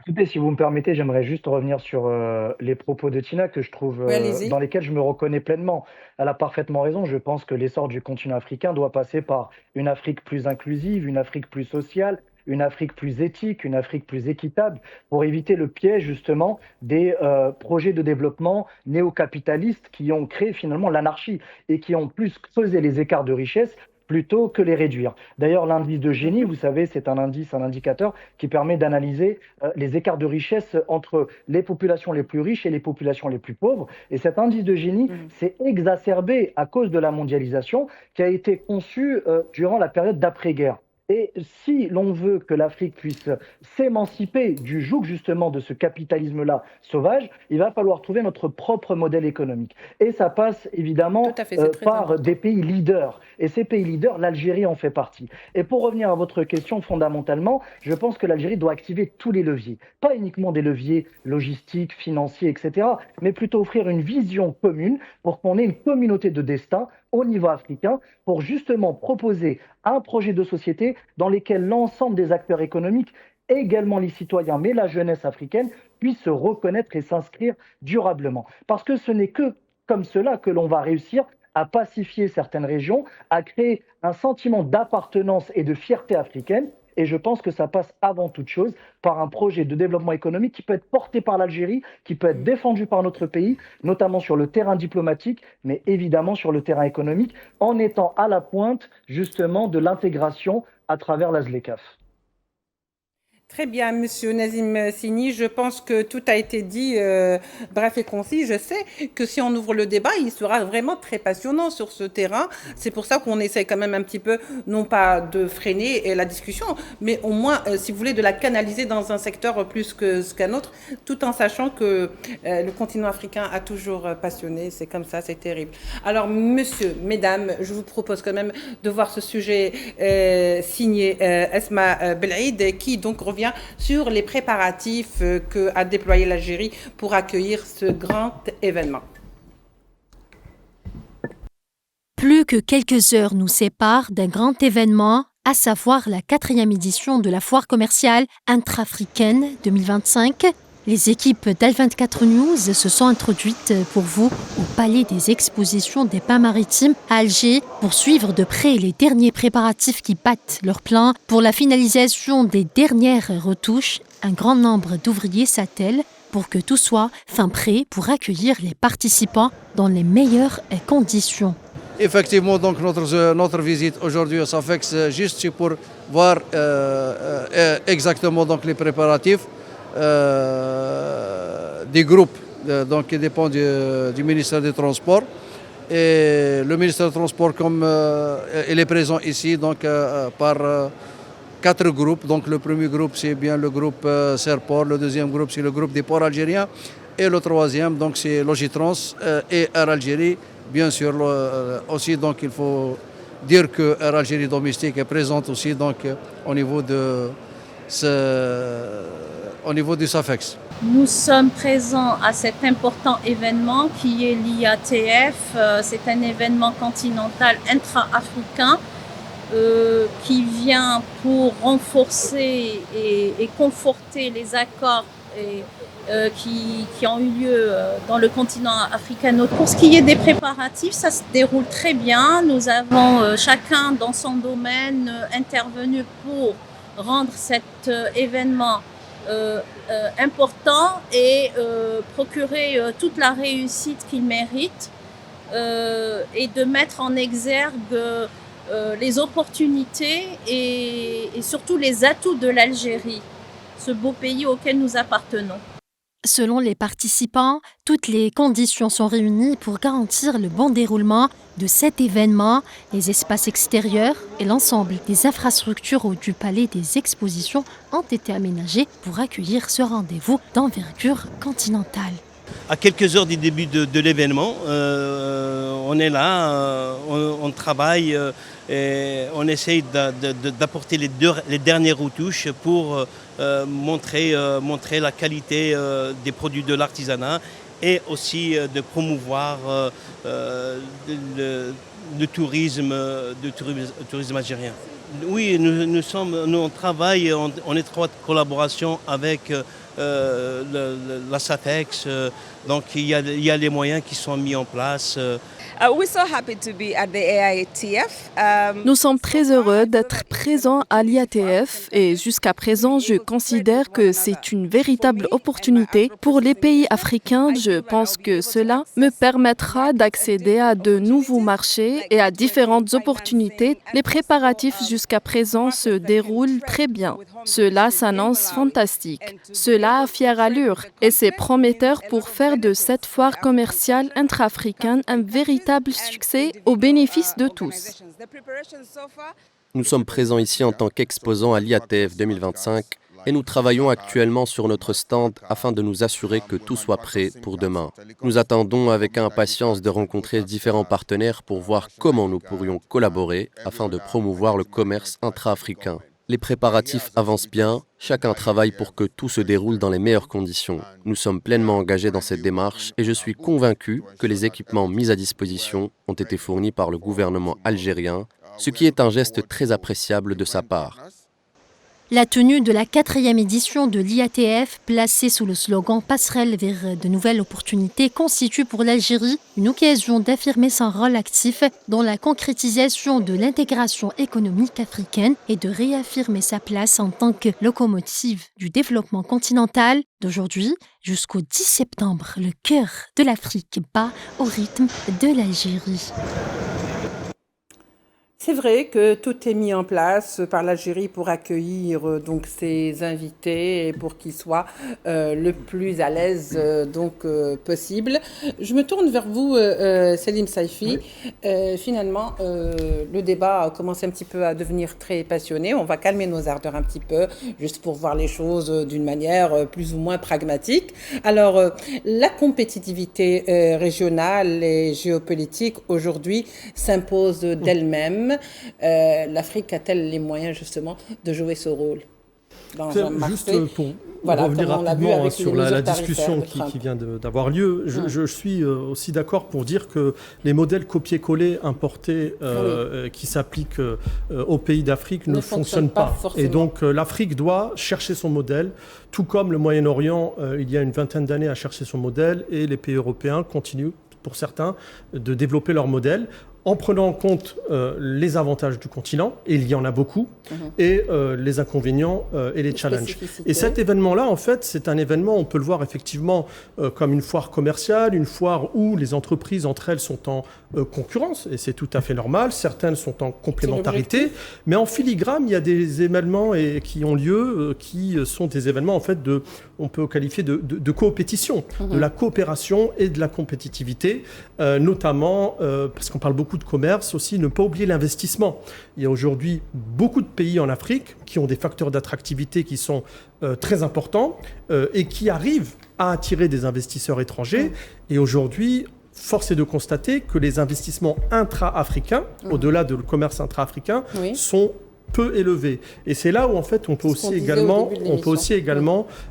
Écoutez, si vous me permettez, j'aimerais juste revenir sur les propos de Tina que je trouve allez-y. dans lesquels je me reconnais pleinement. Elle a parfaitement raison. Je pense que l'essor du continent africain doit passer par une Afrique plus inclusive, une Afrique plus sociale, une Afrique plus éthique, une Afrique plus équitable, pour éviter le piège justement des projets de développement néo-capitalistes qui ont créé finalement l'anarchie et qui ont plus creusé les écarts de richesse plutôt que les réduire. D'ailleurs, l'indice de Gini, vous savez, c'est un indicateur qui permet d'analyser les écarts de richesse entre les populations les plus riches et les populations les plus pauvres. Et cet indice de Gini s'est exacerbé à cause de la mondialisation qui a été conçue durant la période d'après-guerre. Et si l'on veut que l'Afrique puisse s'émanciper du joug justement de ce capitalisme-là sauvage, il va falloir trouver notre propre modèle économique. Et ça passe évidemment par des pays leaders. Et ces pays leaders, l'Algérie en fait partie. Et pour revenir à votre question fondamentalement, je pense que l'Algérie doit activer tous les leviers. Pas uniquement des leviers logistiques, financiers, etc., mais plutôt offrir une vision commune pour qu'on ait une communauté de destin au niveau africain pour justement proposer un projet de société dans lequel l'ensemble des acteurs économiques, également les citoyens, mais la jeunesse africaine, puissent se reconnaître et s'inscrire durablement. Parce que ce n'est que comme cela que l'on va réussir à pacifier certaines régions, à créer un sentiment d'appartenance et de fierté africaine. Et je pense que ça passe avant toute chose par un projet de développement économique qui peut être porté par l'Algérie, qui peut être défendu par notre pays, notamment sur le terrain diplomatique, mais évidemment sur le terrain économique, en étant à la pointe justement de l'intégration à travers la ZLECAf. Très bien, Monsieur Nazim Sini. Je pense que tout a été dit bref et concis. Je sais que si on ouvre le débat, il sera vraiment très passionnant sur ce terrain. C'est pour ça qu'on essaie quand même un petit peu, non pas de freiner la discussion, mais au moins, si vous voulez, de la canaliser dans un secteur plus qu'un autre, tout en sachant que le continent africain a toujours passionné. C'est comme ça, c'est terrible. Alors, monsieur, mesdames, je vous propose quand même de voir ce sujet signé Esma Belaïd, qui donc revient sur les préparatifs qu'a déployé l'Algérie pour accueillir ce grand événement. Plus que quelques heures nous séparent d'un grand événement, à savoir la 4e édition de la foire commerciale intra-africaine 2025. Les équipes d'Al24 News se sont introduites pour vous au Palais des Expositions des Pins Maritimes à Alger pour suivre de près les derniers préparatifs qui battent leur plein. Pour la finalisation des dernières retouches, un grand nombre d'ouvriers s'attellent pour que tout soit fin prêt pour accueillir les participants dans les meilleures conditions. Effectivement, donc notre visite aujourd'hui à Safex, juste pour voir exactement donc les préparatifs des groupes donc, qui dépendent du ministère des Transports. Et le ministère des Transports, comme il est présent ici, donc par 4 groupes. Donc le premier groupe, c'est bien le groupe Serport, le deuxième groupe, c'est le groupe des ports algériens, et le troisième, donc c'est Logitrans et Air Algérie. Bien sûr, aussi, donc il faut dire que Air Algérie Domestique est présente aussi donc, au niveau du Safex. Nous sommes présents à cet important événement qui est l'IATF. C'est un événement continental intra-africain qui vient pour renforcer et conforter les accords qui ont eu lieu dans le continent africain. Pour ce qui est des préparatifs, ça se déroule très bien. Nous avons chacun dans son domaine intervenu pour rendre cet événement important et procurer toute la réussite qu'il mérite et de mettre en exergue les opportunités et surtout les atouts de l'Algérie, ce beau pays auquel nous appartenons. Selon les participants, toutes les conditions sont réunies pour garantir le bon déroulement de cet événement. Les espaces extérieurs et l'ensemble des infrastructures du Palais des Expositions ont été aménagés pour accueillir ce rendez-vous d'envergure continentale. À quelques heures du début de l'événement, on est là, on travaille et on essaye d'apporter les dernières retouches pour montrer la qualité des produits de l'artisanat et aussi de promouvoir le tourisme algérien. Oui, nous travaillons en étroite collaboration avec la Safex, donc il y a les moyens qui sont mis en place. Nous sommes très heureux d'être présents à l'IATF et jusqu'à présent, je considère que c'est une véritable opportunité pour les pays africains. Je pense que cela me permettra d'accéder à de nouveaux marchés et à différentes opportunités. Les préparatifs jusqu'à présent se déroulent très bien. Cela s'annonce fantastique. Cela a fière allure et c'est prometteur pour faire de cette foire commerciale intra-africaine un véritable succès au bénéfice de tous. Nous sommes présents ici en tant qu'exposants à l'IATF 2025 et nous travaillons actuellement sur notre stand afin de nous assurer que tout soit prêt pour demain. Nous attendons avec impatience de rencontrer différents partenaires pour voir comment nous pourrions collaborer afin de promouvoir le commerce intra-africain. Les préparatifs avancent bien, chacun travaille pour que tout se déroule dans les meilleures conditions. Nous sommes pleinement engagés dans cette démarche et je suis convaincu que les équipements mis à disposition ont été fournis par le gouvernement algérien, ce qui est un geste très appréciable de sa part. La tenue de la 4e édition de l'IATF, placée sous le slogan « Passerelle vers de nouvelles opportunités », constitue pour l'Algérie une occasion d'affirmer son rôle actif dans la concrétisation de l'intégration économique africaine et de réaffirmer sa place en tant que locomotive du développement continental. D'aujourd'hui jusqu'au 10 septembre, le cœur de l'Afrique bat au rythme de l'Algérie. C'est vrai que tout est mis en place par l'Algérie pour accueillir donc ses invités et pour qu'ils soient le plus à l'aise possible. Je me tourne vers vous, Selim Saifi. Finalement, le débat a commencé un petit peu à devenir très passionné. On va calmer nos ardeurs un petit peu, juste pour voir les choses d'une manière plus ou moins pragmatique. Alors, la compétitivité régionale et géopolitique aujourd'hui s'impose d'elle-même. L'Afrique a-t-elle les moyens justement de jouer ce rôle dans un marché? Juste pour revenir rapidement sur la discussion qui vient d'avoir lieu, je suis aussi d'accord pour dire que les modèles copier-coller importés qui s'appliquent aux pays d'Afrique ne fonctionnent pas. Et donc l'Afrique doit chercher son modèle, tout comme le Moyen-Orient, il y a une vingtaine d'années, a cherché son modèle, et les pays européens continuent, pour certains, de développer leur modèle. en prenant en compte les avantages du continent, et il y en a beaucoup, et les inconvénients et les challenges. Et cet événement-là, en fait, c'est un événement, on peut le voir effectivement comme une foire commerciale, une foire où les entreprises entre elles sont en concurrence, et c'est tout à fait normal, certaines sont en complémentarité, mais en filigrane, il y a des événements qui ont lieu, qui sont des événements, en fait, on peut qualifier de coopétition, de la coopération et de la compétitivité, notamment, parce qu'on parle beaucoup de commerce aussi, ne pas oublier l'investissement. Il y a aujourd'hui beaucoup de pays en Afrique qui ont des facteurs d'attractivité qui sont très importants et qui arrivent à attirer des investisseurs étrangers. Et aujourd'hui, force est de constater que les investissements intra-africains, au-delà de le commerce intra-africain, sont peu élevés. Et c'est là où, en fait, on peut aussi également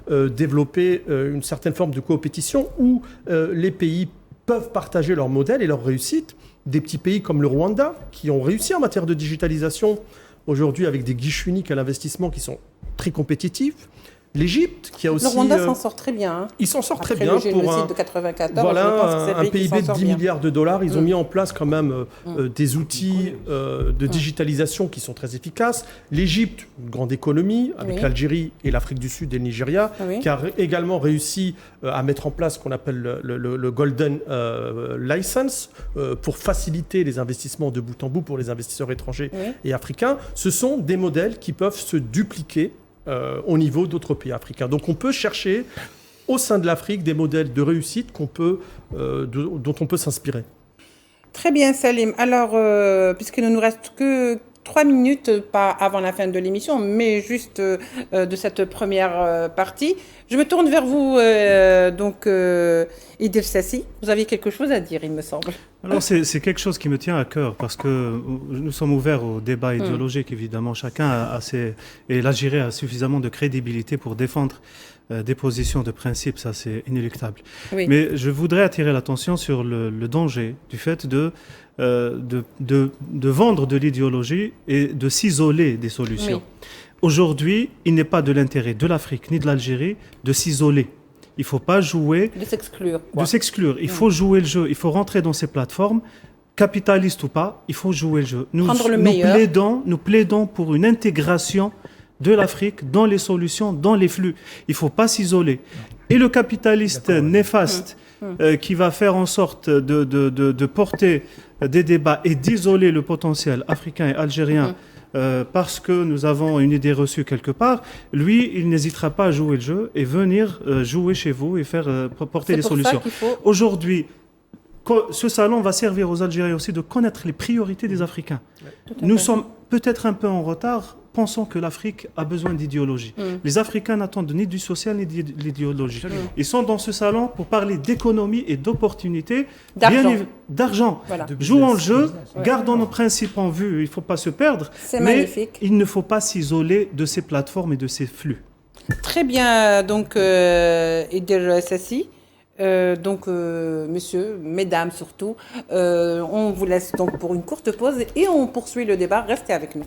développer une certaine forme de coopétition où les pays peuvent partager leur modèle et leur réussite. Des petits pays comme le Rwanda, qui ont réussi en matière de digitalisation, aujourd'hui avec des guichets uniques à l'investissement qui sont très compétitifs. L'Égypte, qui a aussi... Le Rwanda s'en sort très bien. Hein. Il s'en sort Après très bien. le génocide de 94, voilà, je pense que c'est un PIB de 10 milliards de dollars. Ils ont mis en place quand même des outils de digitalisation qui sont très efficaces. L'Égypte, une grande économie, avec l'Algérie et l'Afrique du Sud et le Nigeria, qui a également réussi à mettre en place ce qu'on appelle le Golden License pour faciliter les investissements de bout en bout pour les investisseurs étrangers et africains. Ce sont des modèles qui peuvent se dupliquer au niveau d'autres pays africains. Donc on peut chercher au sein de l'Afrique des modèles de réussite dont on peut s'inspirer. Très bien Salim. Alors, puisqu'il ne nous reste que 3 minutes, pas avant la fin de l'émission, mais juste de cette première partie, je me tourne vers vous, Idriss Sassi. Vous aviez quelque chose à dire, il me semble. Alors c'est quelque chose qui me tient à cœur parce que nous sommes ouverts au débat idéologique, évidemment. Chacun et l'Algérie a suffisamment de crédibilité pour défendre des positions de principe, ça c'est inéluctable. Oui. Mais je voudrais attirer l'attention sur le danger du fait de vendre de l'idéologie et de s'isoler des solutions. Oui. Aujourd'hui, il n'est pas de l'intérêt de l'Afrique ni de l'Algérie de s'isoler. Il ne faut pas jouer... De s'exclure. De s'exclure. Il faut jouer le jeu. Il faut rentrer dans ces plateformes, capitalistes ou pas, il faut jouer le jeu. Nous plaidons pour une intégration de l'Afrique dans les solutions, dans les flux. Il ne faut pas s'isoler. Et le capitaliste néfaste qui va faire en sorte de porter des débats et d'isoler le potentiel africain et algérien parce que nous avons une idée reçue quelque part, lui, il n'hésitera pas à jouer le jeu et venir jouer chez vous et faire porter des solutions. Aujourd'hui, ce salon va servir aux Algériens aussi de connaître les priorités des Africains. Nous sommes peut-être un peu en retard, pensant que l'Afrique a besoin d'idéologie. Les Africains n'attendent ni du social ni de l'idéologie. Ils sont dans ce salon pour parler d'économie et d'opportunités, d'argent. Voilà. Jouons le jeu, gardons nos principes en vue, il ne faut pas se perdre, mais il ne faut pas s'isoler de ces plateformes et de ces flux. Très bien, donc Idriss Sassi. Monsieur, mesdames surtout, on vous laisse donc pour une courte pause et on poursuit le débat. Restez avec nous.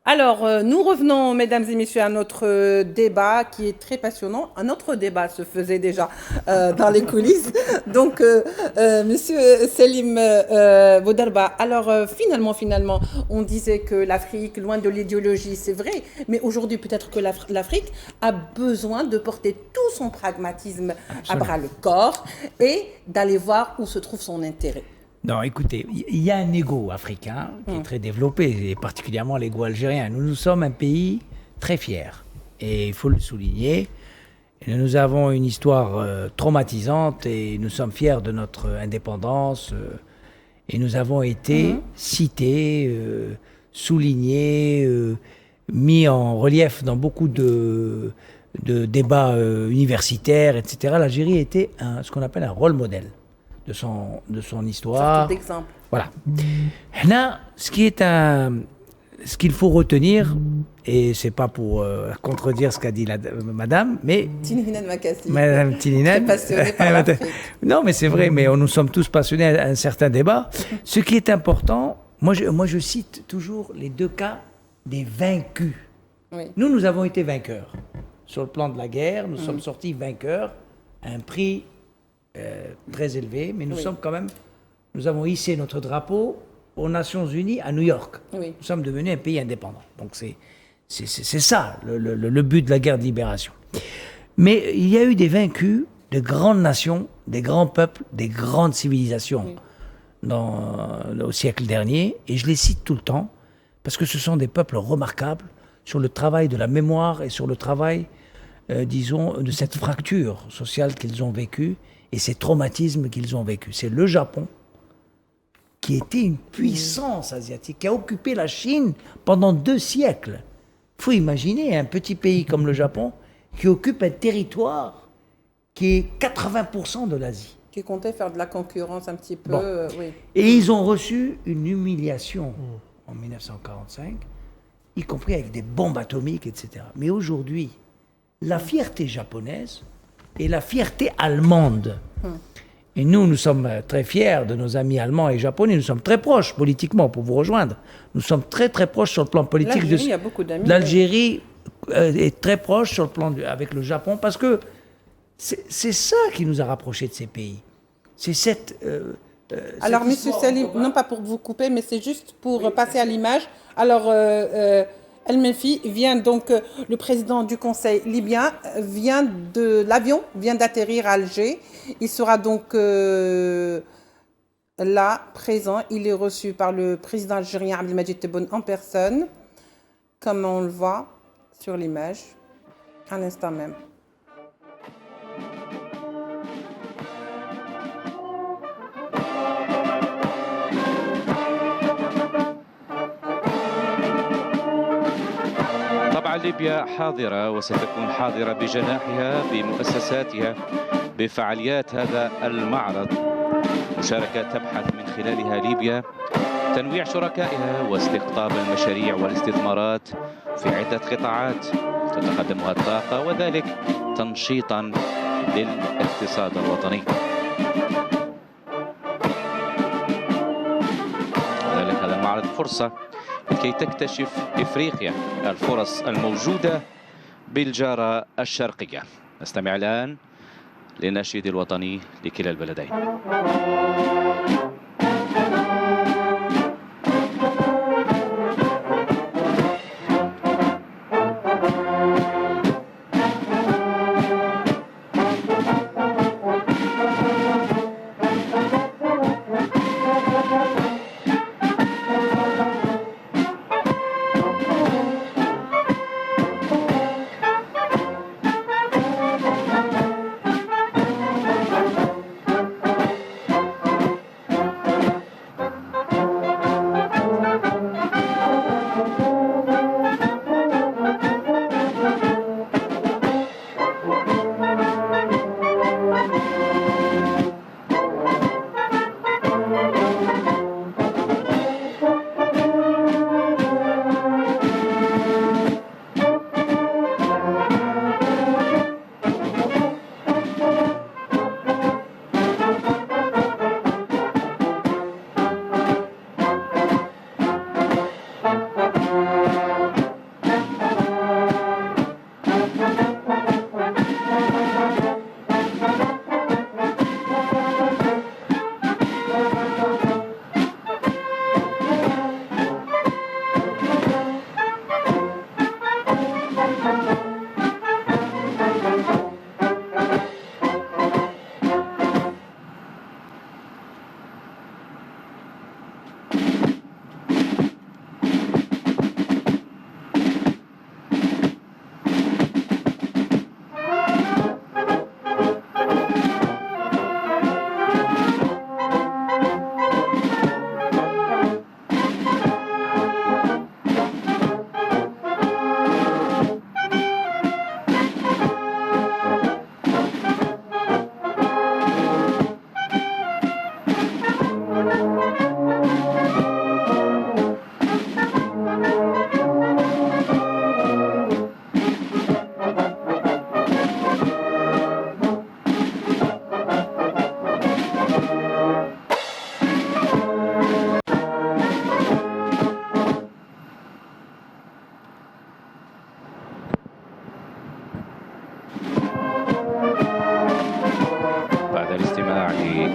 Alors, nous revenons, mesdames et messieurs, à notre débat qui est très passionnant. Un autre débat se faisait déjà dans les coulisses. Donc, monsieur Selim Boudarba, alors finalement, on disait que l'Afrique, loin de l'idéologie, c'est vrai, mais aujourd'hui, peut-être que l'Afrique a besoin de porter tout son pragmatisme à bras le corps et d'aller voir où se trouve son intérêt. Non, écoutez, il y a un ego africain qui est très développé, et particulièrement l'ego algérien. Nous sommes un pays très fier, et il faut le souligner. Nous avons une histoire traumatisante, et nous sommes fiers de notre indépendance, et nous avons été cités, soulignés, mis en relief dans beaucoup de débats universitaires, etc. L'Algérie était ce qu'on appelle un rôle modèle de son histoire. Sorte d'exemple. Voilà. Là, ce qu'il faut retenir, et c'est pas pour contredire ce qu'a dit madame, mais... Tinina Makassi. Madame Tinina. Passionnée par l'Afrique. Non, mais c'est vrai, mais nous sommes tous passionnés à un certain débat. Ce qui est important, Moi, je cite toujours les 2 cas des vaincus. Oui. Nous avons été vainqueurs. Sur le plan de la guerre, nous sommes sortis vainqueurs à un prix très élevé, mais nous avons hissé notre drapeau aux Nations Unies à New York. Oui. Nous sommes devenus un pays indépendant. Donc c'est ça le but de la guerre de libération. Mais il y a eu des vaincus de grandes nations, des grands peuples, des grandes civilisations au siècle dernier, et je les cite tout le temps, parce que ce sont des peuples remarquables sur le travail de la mémoire et sur le travail, disons, de cette fracture sociale qu'ils ont vécue et ces traumatismes qu'ils ont vécus. C'est le Japon, qui était une puissance asiatique, qui a occupé la Chine pendant 2 siècles. Il faut imaginer un petit pays comme le Japon qui occupe un territoire qui est 80% de l'Asie. Qui comptait faire de la concurrence un petit peu. Bon. Oui. Et ils ont reçu une humiliation en 1945, y compris avec des bombes atomiques, etc. Mais aujourd'hui, la fierté japonaise et la fierté allemande. Et nous sommes très fiers de nos amis allemands et japonais. Nous sommes très proches politiquement pour vous rejoindre. Nous sommes très très proches sur le plan politique. L'Algérie, il y a beaucoup d'amis. L'Algérie est très proche sur le plan avec le Japon parce que c'est ça qui nous a rapprochés de ces pays. C'est cette... Alors, Monsieur Salim, non pas pour vous couper, mais c'est juste pour passer à l'image. Alors, El Menfi vient donc, le président du Conseil libyen l'avion vient d'atterrir à Alger. Il sera donc là, présent. Il est reçu par le président algérien Abdelmadjid Tebboune en personne, comme on le voit sur l'image, à l'instant même. ليبيا حاضرة وستكون حاضرة بجناحها بمؤسساتها بفعاليات هذا المعرض. مشاركة تبحث من خلالها ليبيا تنويع شركائها واستقطاب المشاريع والاستثمارات في عدة قطاعات تتقدمها الطاقة وذلك تنشيطا للاقتصاد الوطني. لذلك هذا المعرض فرصة لكي تكتشف إفريقيا الفرص الموجودة بالجارة الشرقية. نستمع الآن للنشيد الوطني لكلا البلدين.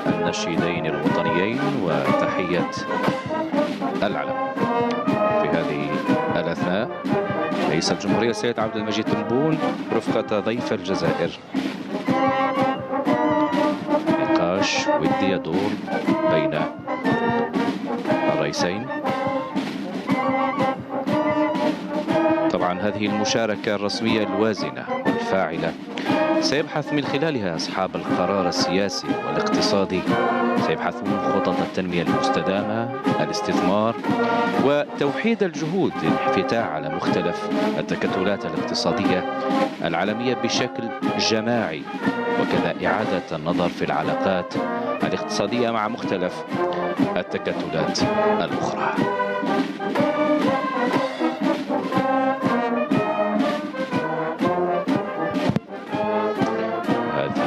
النشيدين الوطنيين وتحية العلم. في هذه الأثناء رئيس الجمهورية السيد عبد المجيد تبون رفقة ضيف الجزائر. نقاش ودي يدور بين الرئيسين. طبعا هذه المشاركة الرسمية الوازنة والفاعلة سيبحث من خلالها أصحاب القرار السياسي والاقتصادي، سيبحثون خطط التنمية المستدامة، الاستثمار وتوحيد الجهود للانفتاح على مختلف التكتلات الاقتصادية العالمية بشكل جماعي، وكذا إعادة النظر في العلاقات الاقتصادية مع مختلف التكتلات الأخرى.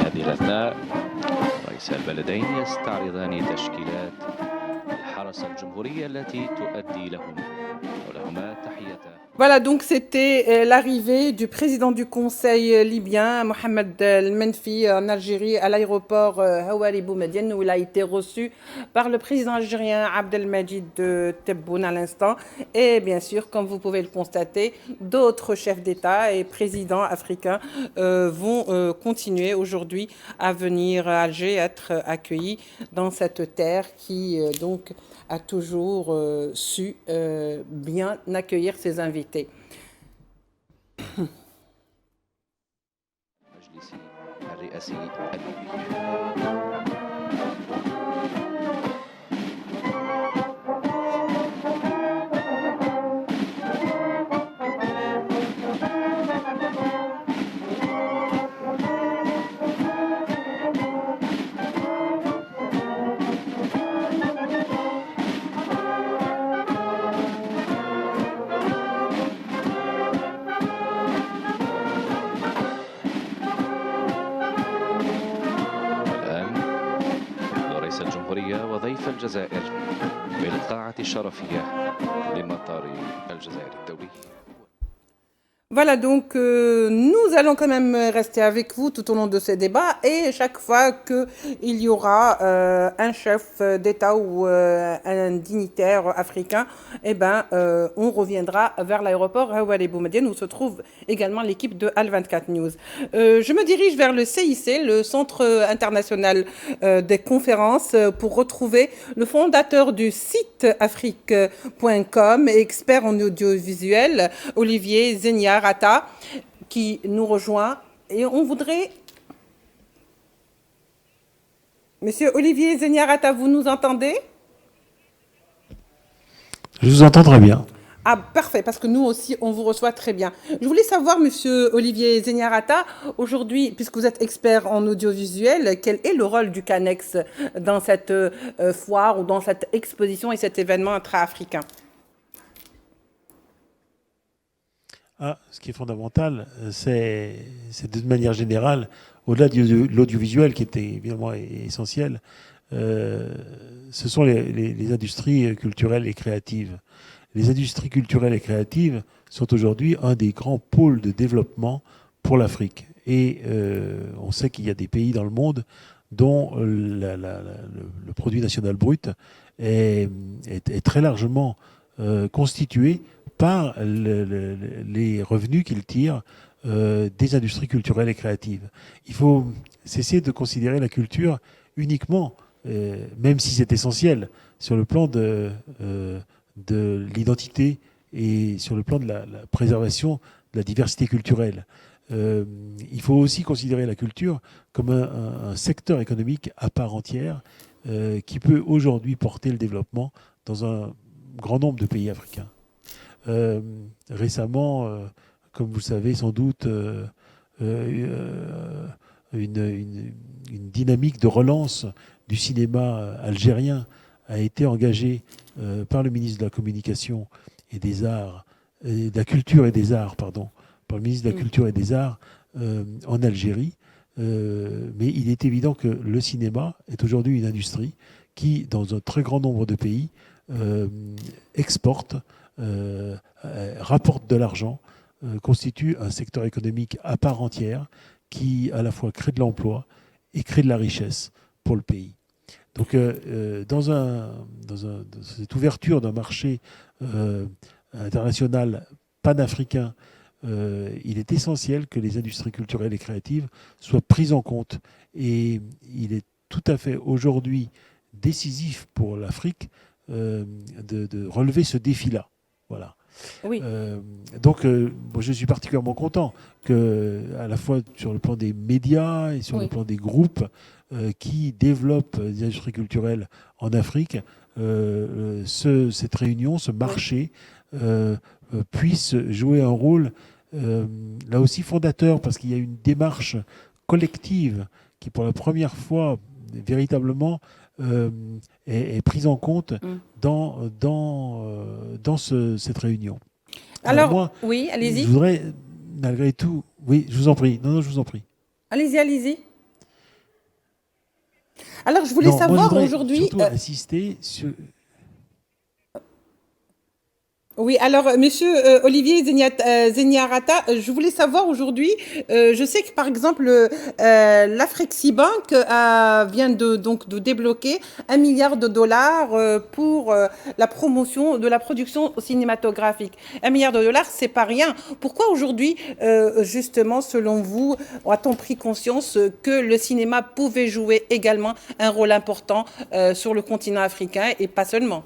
هذه الأثناء رئيس البلدين يستعرضان تشكيلات الحرس الجمهورية التي تؤدي لهم ولهما تحية. Voilà, donc c'était l'arrivée du président du Conseil libyen, Mohamed El-Menfi, en Algérie, à l'aéroport Hawari Boumedienne, où il a été reçu par le président algérien Abdelmajid Tebboune à l'instant. Et bien sûr, comme vous pouvez le constater, d'autres chefs d'État et présidents africains vont continuer aujourd'hui à venir à Alger, être accueillis dans cette terre qui donc a toujours su bien accueillir ses invités. مجلس الرئاسي الليبي. وضيف الجزائر بالقاعة الشرفية لمطار الجزائر الدولي. Voilà, donc nous allons quand même rester avec vous tout au long de ces débats et chaque fois qu'il y aura un chef d'État ou un dignitaire africain, eh ben, on reviendra vers l'aéroport Hawari Boumedienne où se trouve également l'équipe de Al24 News. Je me dirige vers le CIC, le Centre international des conférences, pour retrouver le fondateur du site afrique.com et expert en audiovisuel, Olivier Zenia Rata, qui nous rejoint et on voudrait... Monsieur Olivier Zenia-Rata, vous nous entendez? Je vous entends très bien. Ah, parfait, parce que nous aussi, on vous reçoit très bien. Je voulais savoir, monsieur Olivier Zenia-Rata, aujourd'hui, puisque vous êtes expert en audiovisuel, quel est le rôle du CANEX dans cette foire ou dans cette exposition et cet événement intra-africain? Ce qui est fondamental, c'est de manière générale, au-delà de l'audiovisuel qui était évidemment essentiel, ce sont les industries culturelles et créatives. Les industries culturelles et créatives sont aujourd'hui un des grands pôles de développement pour l'Afrique. Et on sait qu'il y a des pays dans le monde dont le produit national brut est très largement constitué par les revenus qu'ils tirent des industries culturelles et créatives. Il faut cesser de considérer la culture uniquement, même si c'est essentiel, sur le plan de l'identité et sur le plan de la préservation de la diversité culturelle. Il faut aussi considérer la culture comme un secteur économique à part entière qui peut aujourd'hui porter le développement dans un grand nombre de pays africains. Récemment, comme vous le savez sans doute, une dynamique de relance du cinéma algérien a été engagée par le ministre de la Communication et des Arts, de la Culture et des Arts, pardon, par le ministre de la Culture et des Arts en Algérie. Mais il est évident que le cinéma est aujourd'hui une industrie qui, dans un très grand nombre de pays, exporte, rapporte de l'argent, constitue un secteur économique à part entière qui à la fois crée de l'emploi et crée de la richesse pour le pays. Donc, dans cette ouverture d'un marché international panafricain, il est essentiel que les industries culturelles et créatives soient prises en compte. Et il est tout à fait aujourd'hui décisif pour l'Afrique de relever ce défi-là. Voilà. Oui. Donc, moi, je suis particulièrement content que, à la fois sur le plan des médias et sur le plan des groupes qui développent des industries culturelles en Afrique, cette réunion, ce marché, puisse jouer un rôle là aussi fondateur, parce qu'il y a une démarche collective qui, pour la première fois, véritablement est prise en compte dans cette réunion. Alors moi, oui, allez-y. Je voudrais, malgré tout... Oui, je vous en prie. Non, je vous en prie. Allez-y, allez-y. Alors, je voulais savoir aujourd'hui... surtout insister sur... Oui, alors, monsieur Olivier Zeniarata, je voulais savoir aujourd'hui, je sais que par exemple, l'Afreximbank vient de débloquer $1 milliard pour la promotion de la production cinématographique. $1 milliard, c'est pas rien. Pourquoi aujourd'hui, justement, selon vous, a-t-on pris conscience que le cinéma pouvait jouer également un rôle important sur le continent africain et pas seulement?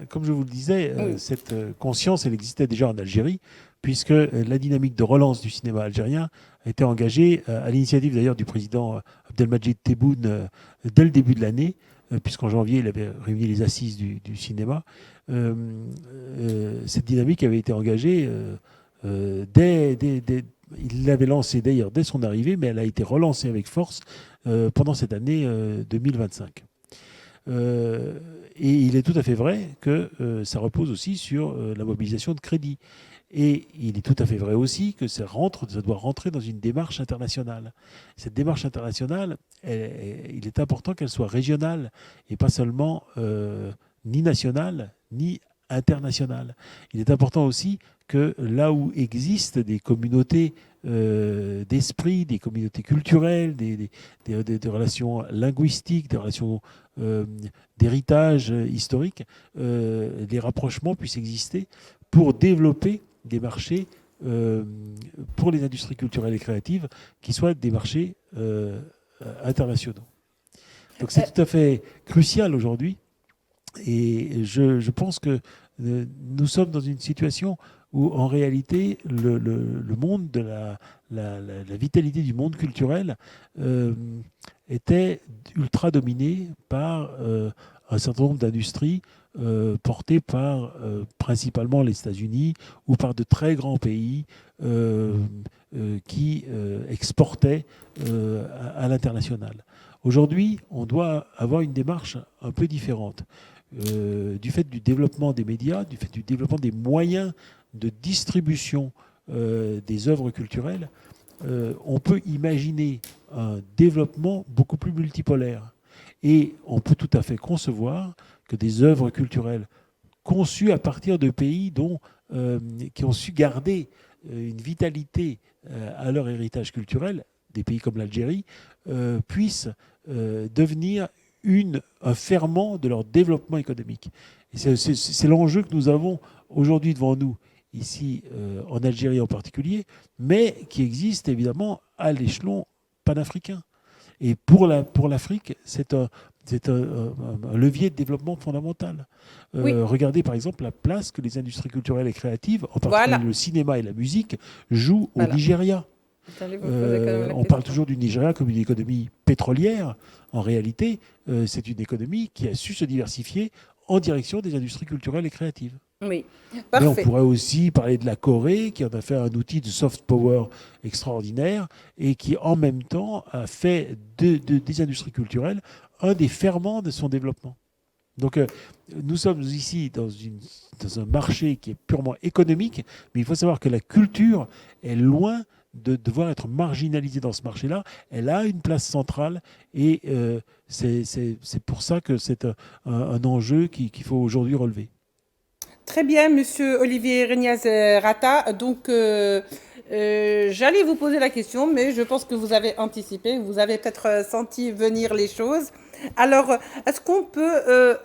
Comme je vous le disais, cette conscience, elle existait déjà en Algérie, puisque la dynamique de relance du cinéma algérien a été engagée, à l'initiative d'ailleurs du président Abdelmadjid Tebboune, dès le début de l'année, puisqu'en janvier, il avait réuni les assises du cinéma. Cette dynamique avait été engagée il l'avait lancée d'ailleurs dès son arrivée, mais elle a été relancée avec force pendant cette année 2025. Et il est tout à fait vrai que ça repose aussi sur la mobilisation de crédit. Et il est tout à fait vrai aussi que ça doit rentrer dans une démarche internationale. Cette démarche internationale, il est important qu'elle soit régionale et pas seulement ni nationale ni internationale. Il est important aussi que là où existent des communautés d'esprit, des communautés culturelles, des relations linguistiques, des relations d'héritage historique, des rapprochements puissent exister pour développer des marchés pour les industries culturelles et créatives qui soient des marchés internationaux. Donc c'est tout à fait crucial aujourd'hui. Et je pense que nous sommes dans une situation où, en réalité, le monde de la vitalité du monde culturel était ultra dominé par un certain nombre d'industries portées par principalement les États-Unis ou par de très grands pays qui exportaient à l'international. Aujourd'hui, on doit avoir une démarche un peu différente. Du fait du développement des médias, du fait du développement des moyens de distribution des œuvres culturelles, on peut imaginer un développement beaucoup plus multipolaire. Et on peut tout à fait concevoir que des œuvres culturelles conçues à partir de pays qui ont su garder une vitalité à leur héritage culturel, des pays comme l'Algérie, puissent devenir un ferment de leur développement économique. Et c'est l'enjeu que nous avons aujourd'hui devant nous, ici en Algérie en particulier, mais qui existe évidemment à l'échelon panafricain. Et pour l'Afrique, c'est un levier de développement fondamental. Regardez par exemple la place que les industries culturelles et créatives, en particulier le cinéma et la musique, jouent au Nigeria. On parle toujours du Nigeria comme une économie pétrolière. En réalité, c'est une économie qui a su se diversifier en direction des industries culturelles et créatives. Oui, parfait. Mais on pourrait aussi parler de la Corée, qui en a fait un outil de soft power extraordinaire et qui, en même temps, a fait des industries culturelles un des ferments de son développement. Donc, nous sommes ici dans un marché qui est purement économique, mais il faut savoir que la culture est loin de devoir être marginalisée dans ce marché-là. Elle a une place centrale et c'est pour ça que c'est un enjeu qu'il faut aujourd'hui relever. Très bien, monsieur Olivier Zeniarata. Donc, J'allais vous poser la question, mais je pense que vous avez anticipé, vous avez peut-être senti venir les choses. Alors, est-ce qu'on peut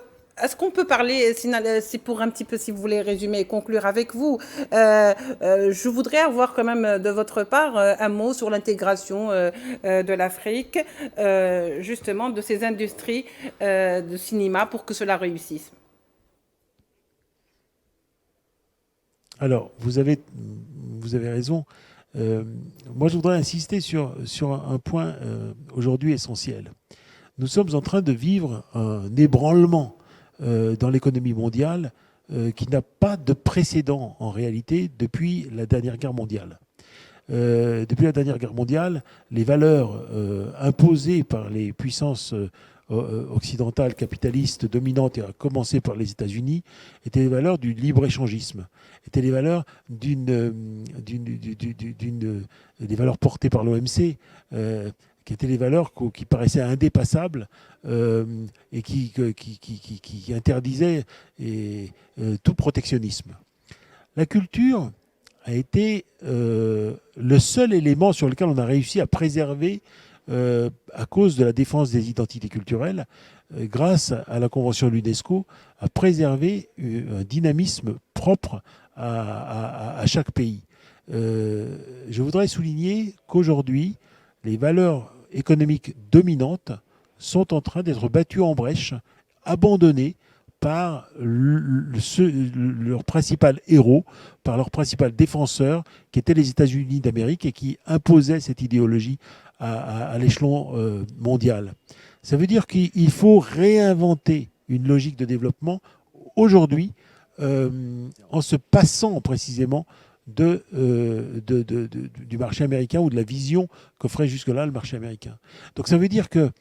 parler, c'est pour un petit peu, si vous voulez résumer et conclure avec vous, je voudrais avoir quand même de votre part un mot sur l'intégration de l'Afrique, justement de ces industries de cinéma pour que cela réussisse. Alors, vous avez raison. Moi, je voudrais insister sur un point aujourd'hui essentiel. Nous sommes en train de vivre un ébranlement dans l'économie mondiale qui n'a pas de précédent en réalité depuis la dernière guerre mondiale. Depuis la dernière guerre mondiale, les valeurs imposées par les puissances occidentales capitalistes dominantes, et à commencer par les États-Unis, étaient les valeurs du libre-échangisme, étaient les valeurs des valeurs portées par l'OMC, qui étaient les valeurs qui paraissaient indépassables et qui interdisaient tout protectionnisme. La culture a été le seul élément sur lequel on a réussi à préserver, à cause de la défense des identités culturelles, grâce à la Convention de l'UNESCO, à préserver un dynamisme propre à chaque pays. Je voudrais souligner qu'aujourd'hui, les valeurs économiques dominantes sont en train d'être battues en brèche, abandonnées par leur principal héros, par leur principal défenseur, qui étaient les États-Unis d'Amérique et qui imposaient cette idéologie à l'échelon mondial. Ça veut dire qu'il faut réinventer une logique de développement aujourd'hui en se passant précisément du marché américain ou de la vision qu'offrait jusque-là le marché américain. Donc ça veut dire que,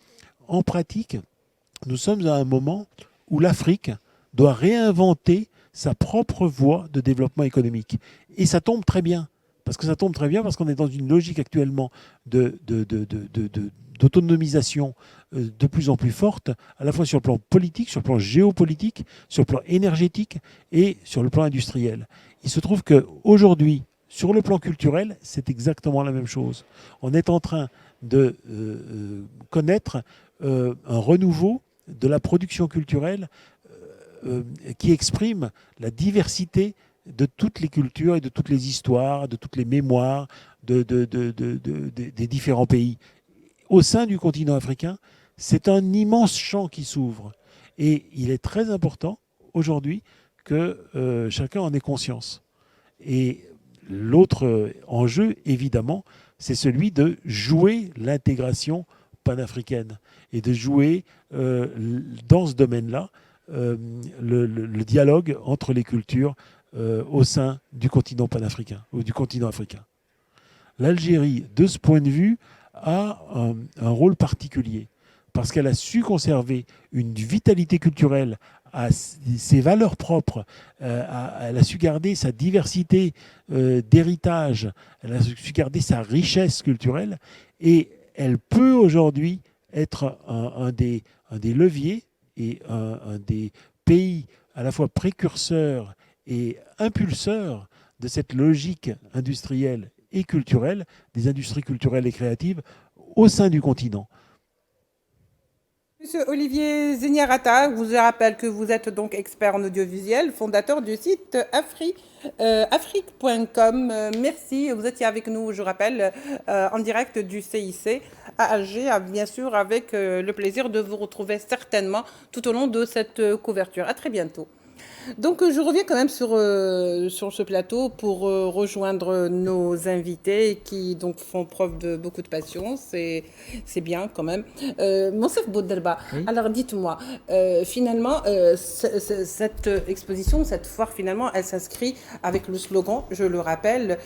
en pratique, nous sommes à un moment où l'Afrique doit réinventer sa propre voie de développement économique. Et ça tombe très bien. Parce qu'on est dans une logique actuellement d'autonomisation de plus en plus forte, à la fois sur le plan politique, sur le plan géopolitique, sur le plan énergétique et sur le plan industriel. Il se trouve qu'aujourd'hui, sur le plan culturel, c'est exactement la même chose. On est en train de connaître un renouveau de la production culturelle qui exprime la diversité de toutes les cultures et de toutes les histoires, de toutes les mémoires des différents pays. Au sein du continent africain, c'est un immense champ qui s'ouvre. Et il est très important aujourd'hui que chacun en ait conscience. Et l'autre enjeu, évidemment, c'est celui de jouer l'intégration panafricaine et de jouer dans ce domaine-là le dialogue entre les cultures au sein du continent panafricain ou du continent africain. L'Algérie, de ce point de vue, a un rôle particulier parce qu'elle a su conserver une vitalité culturelle, à ses valeurs propres, elle a su garder sa diversité d'héritage, elle a su garder sa richesse culturelle et elle peut aujourd'hui être un des leviers et un des pays à la fois précurseurs et impulseurs de cette logique industrielle et culturelle, des industries culturelles et créatives au sein du continent. Monsieur Olivier Zeniarata, je vous rappelle que vous êtes donc expert en audiovisuel, fondateur du site afrique.com. Merci, vous étiez avec nous, je rappelle, en direct du CIC à Alger, bien sûr, avec le plaisir de vous retrouver certainement tout au long de cette couverture. À très bientôt. Donc je reviens quand même sur ce plateau pour rejoindre nos invités qui donc font preuve de beaucoup de patience, c'est bien quand même. Monsef Boudelba, oui. Alors dites-moi, finalement, cette exposition, cette foire, finalement, elle s'inscrit avec le slogan, je le rappelle,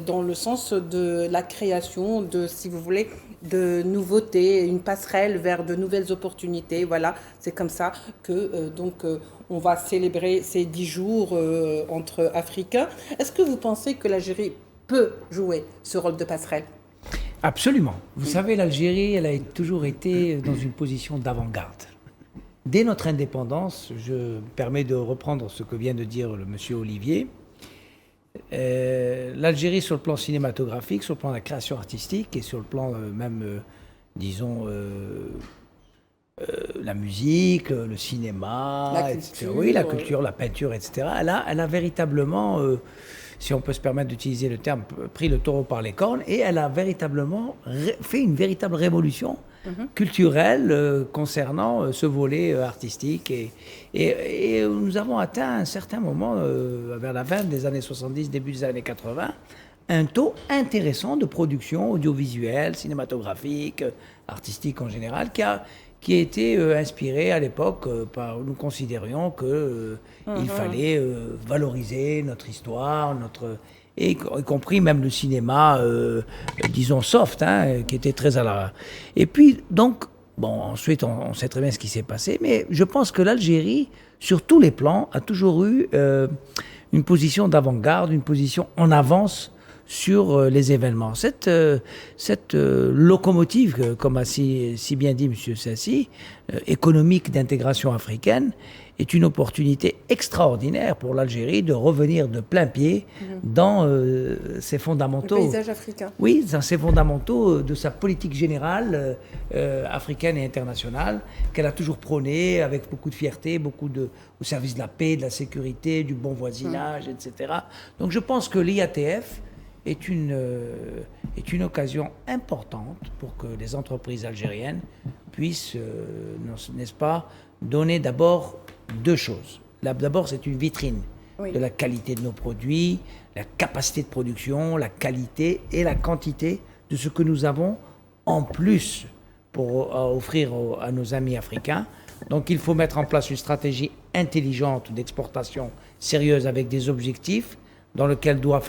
dans le sens de la création de, si vous voulez, de nouveautés, une passerelle vers de nouvelles opportunités. Voilà, c'est comme ça que on va célébrer ces 10 jours entre Africains. Est-ce que vous pensez que l'Algérie peut jouer ce rôle de passerelle ? Absolument. Vous savez, l'Algérie, elle a toujours été dans une position d'avant-garde. Dès notre indépendance, je me permets de reprendre ce que vient de dire le monsieur Olivier, L'Algérie, sur le plan cinématographique, sur le plan de la création artistique et sur le plan disons, la musique, le cinéma, la etc. culture, Oui, la culture, la peinture, etc. Elle a véritablement, si on peut se permettre d'utiliser le terme, pris le taureau par les cornes, et elle a véritablement fait une véritable révolution culturelle concernant ce volet artistique. Et nous avons atteint à un certain moment, vers la fin des années 70, début des années 80, un taux intéressant de production audiovisuelle, cinématographique, artistique en général, qui a été inspiré à l'époque par, nous considérions qu'il fallait valoriser notre histoire, y compris même le cinéma, disons soft, qui était très à la... Et puis, donc, bon, ensuite, on sait très bien ce qui s'est passé, mais je pense que l'Algérie, sur tous les plans, a toujours eu une position d'avant-garde, une position en avance sur les événements. Cette locomotive, comme a si bien dit M. Sassi, économique d'intégration africaine, est une opportunité extraordinaire pour l'Algérie de revenir de plein pied dans ses fondamentaux. Le paysage africain. Oui, dans ses fondamentaux de sa politique générale africaine et internationale, qu'elle a toujours prônée avec beaucoup de fierté, au service de la paix, de la sécurité, du bon voisinage, etc. Donc je pense que l'IATF est une occasion importante pour que les entreprises algériennes puissent, n'est-ce pas, donner d'abord deux choses. D'abord, c'est une vitrine de la qualité de nos produits, la capacité de production, la qualité et la quantité de ce que nous avons en plus pour offrir à nos amis africains. Donc il faut mettre en place une stratégie intelligente d'exportation sérieuse avec des objectifs dans lequel doit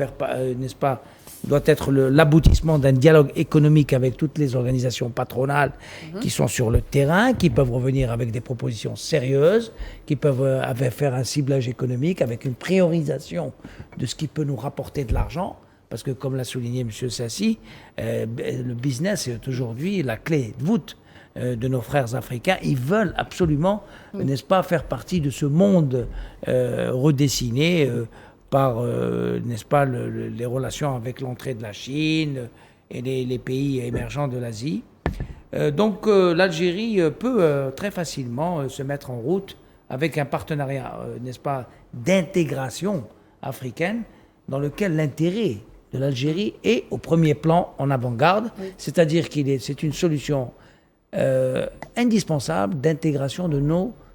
être l'aboutissement d'un dialogue économique avec toutes les organisations patronales qui sont sur le terrain, qui peuvent revenir avec des propositions sérieuses, qui peuvent faire un ciblage économique avec une priorisation de ce qui peut nous rapporter de l'argent. Parce que, comme l'a souligné M. Sassi, le business est aujourd'hui la clé de voûte de nos frères africains. Ils veulent absolument, n'est-ce pas, faire partie de ce monde redessiné par, n'est-ce pas, les relations avec l'entrée de la Chine et les pays émergents de l'Asie. Donc l'Algérie peut très facilement se mettre en route avec un partenariat, n'est-ce pas, d'intégration africaine dans lequel l'intérêt de l'Algérie est au premier plan en avant-garde, c'est-à-dire c'est une solution indispensable d'intégration de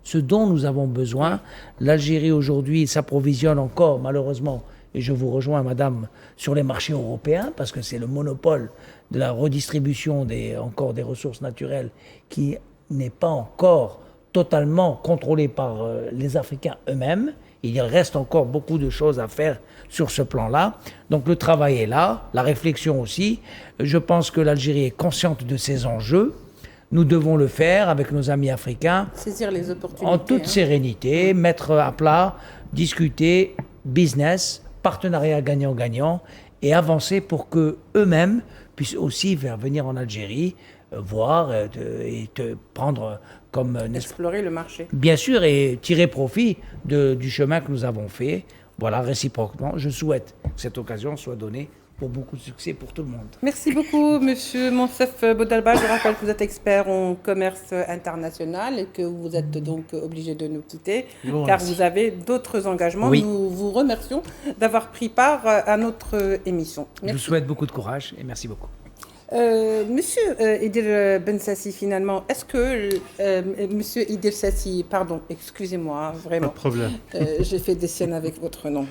ce dont nous avons besoin. L'Algérie aujourd'hui s'approvisionne encore, malheureusement, et je vous rejoins, madame, sur les marchés européens, parce que c'est le monopole de la redistribution des ressources naturelles qui n'est pas encore totalement contrôlé par les Africains eux-mêmes. Il reste encore beaucoup de choses à faire sur ce plan-là. Donc le travail est là, la réflexion aussi. Je pense que l'Algérie est consciente de ces enjeux. Nous devons le faire avec nos amis africains. Saisir les opportunités. En toute sérénité, mettre à plat, discuter, business, partenariat gagnant-gagnant et avancer pour qu'eux-mêmes puissent aussi faire venir en Algérie, voir et prendre comme... Explorer le marché. Bien sûr, et tirer profit du chemin que nous avons fait. Voilà, réciproquement, je souhaite que cette occasion soit donnée pour beaucoup de succès pour tout le monde. Merci beaucoup, Monsieur Monsef Boudalba. Je rappelle que vous êtes expert en commerce international et que vous êtes donc obligé de nous quitter car vous avez d'autres engagements. Oui. Nous vous remercions d'avoir pris part à notre émission. Merci. Je vous souhaite beaucoup de courage et merci beaucoup. Monsieur Idil Ben Sassi, finalement, est-ce que Monsieur Idil Sassi, pardon, excusez-moi, vraiment. Pas de problème. J'ai fait des siennes avec votre nom.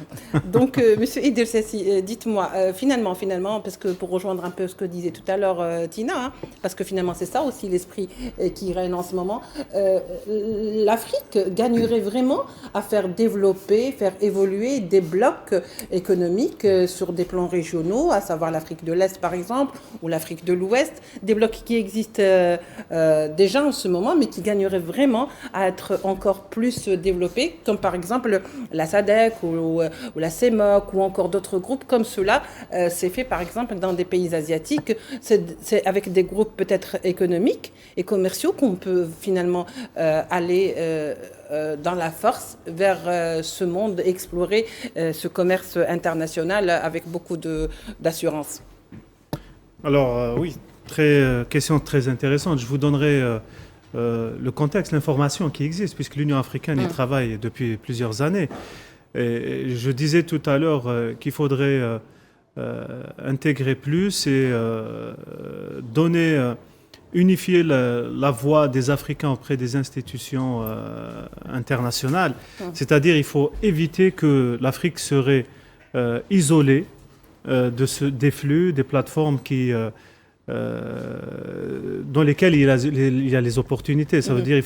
Donc, Monsieur Idil Sassi, dites-moi, finalement, parce que pour rejoindre un peu ce que disait tout à l'heure Tina, parce que finalement c'est ça aussi l'esprit qui règne en ce moment, l'Afrique gagnerait vraiment à faire développer, faire évoluer des blocs économiques sur des plans régionaux, à savoir l'Afrique de l'Est par exemple, ou l'Afrique d'Afrique de l'Ouest, des blocs qui existent déjà en ce moment, mais qui gagneraient vraiment à être encore plus développés, comme par exemple la SADC ou la CEMOC ou encore d'autres groupes comme cela. C'est fait par exemple dans des pays asiatiques, c'est avec des groupes peut-être économiques et commerciaux qu'on peut finalement aller dans la force vers ce monde, explorer ce commerce international avec beaucoup d'assurance. Alors oui, question très intéressante. Je vous donnerai le contexte, l'information qui existe, puisque l'Union africaine y travaille depuis plusieurs années. Et je disais tout à l'heure qu'il faudrait intégrer plus et unifier la voix des Africains auprès des institutions internationales. C'est-à-dire il faut éviter que l'Afrique serait isolée des flux, des plateformes dans lesquelles il y a les opportunités. Ça veut dire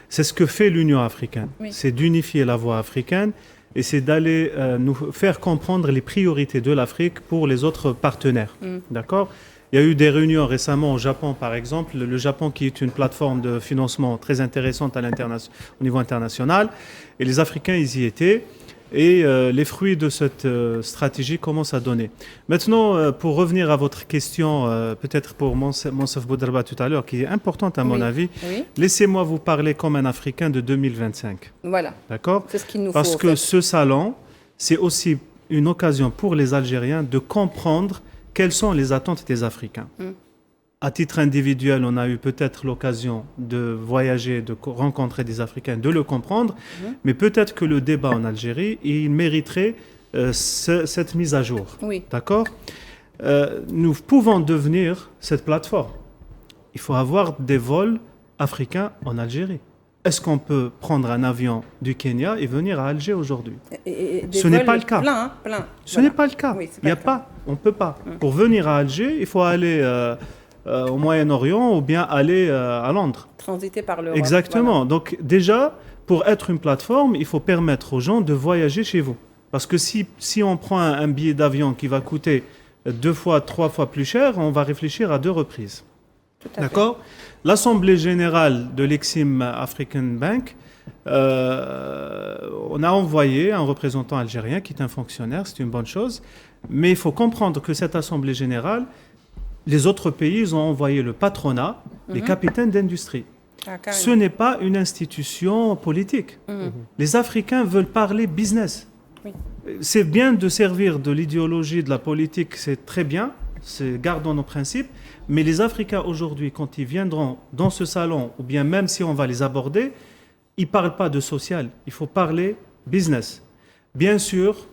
c'est ce que fait l'Union africaine. Oui. C'est d'unifier la voix africaine et c'est d'aller nous faire comprendre les priorités de l'Afrique pour les autres partenaires. D'accord ? Il y a eu des réunions récemment au Japon, par exemple. Le Japon qui est une plateforme de financement très intéressante au niveau international. Et les Africains, ils y étaient. Et les fruits de cette stratégie commencent à donner. Maintenant, pour revenir à votre question, peut-être pour Monsef Boudraba tout à l'heure, qui est importante à mon avis, laissez-moi vous parler comme un Africain de 2025. Voilà. D'accord ? C'est ce qu'il nous faut. Parce que ce salon, c'est aussi une occasion pour les Algériens de comprendre quelles sont les attentes des Africains. À titre individuel, on a eu peut-être l'occasion de voyager, de rencontrer des Africains, de le comprendre, mais peut-être que le débat en Algérie, il mériterait cette mise à jour. Oui. D'accord ? Nous pouvons devenir cette plateforme. Il faut avoir des vols africains en Algérie. Est-ce qu'on peut prendre un avion du Kenya et venir à Alger aujourd'hui ? Ce n'est pas le cas. Ce n'est pas le cas. Oui, il n'y a pas. On ne peut pas. Pour venir à Alger, il faut aller au Moyen-Orient ou bien aller à Londres. Transiter par l'Europe. Exactement. Voilà. Donc déjà, pour être une plateforme, il faut permettre aux gens de voyager chez vous. Parce que si on prend un billet d'avion qui va coûter 2 fois, 3 fois plus cher, on va réfléchir à 2 reprises. D'accord ? L'Assemblée générale de l'Exim African Bank, on a envoyé un représentant algérien qui est un fonctionnaire, c'est une bonne chose, mais il faut comprendre que cette Assemblée générale, les autres pays, ils ont envoyé le patronat, les capitaines d'industrie. Ce n'est pas une institution politique. Les Africains veulent parler business. Oui. C'est bien de servir de l'idéologie de la politique, c'est très bien, gardons nos principes, mais les Africains aujourd'hui, quand ils viendront dans ce salon, ou bien même si on va les aborder, ils ne parlent pas de social, il faut parler business. Bien sûr,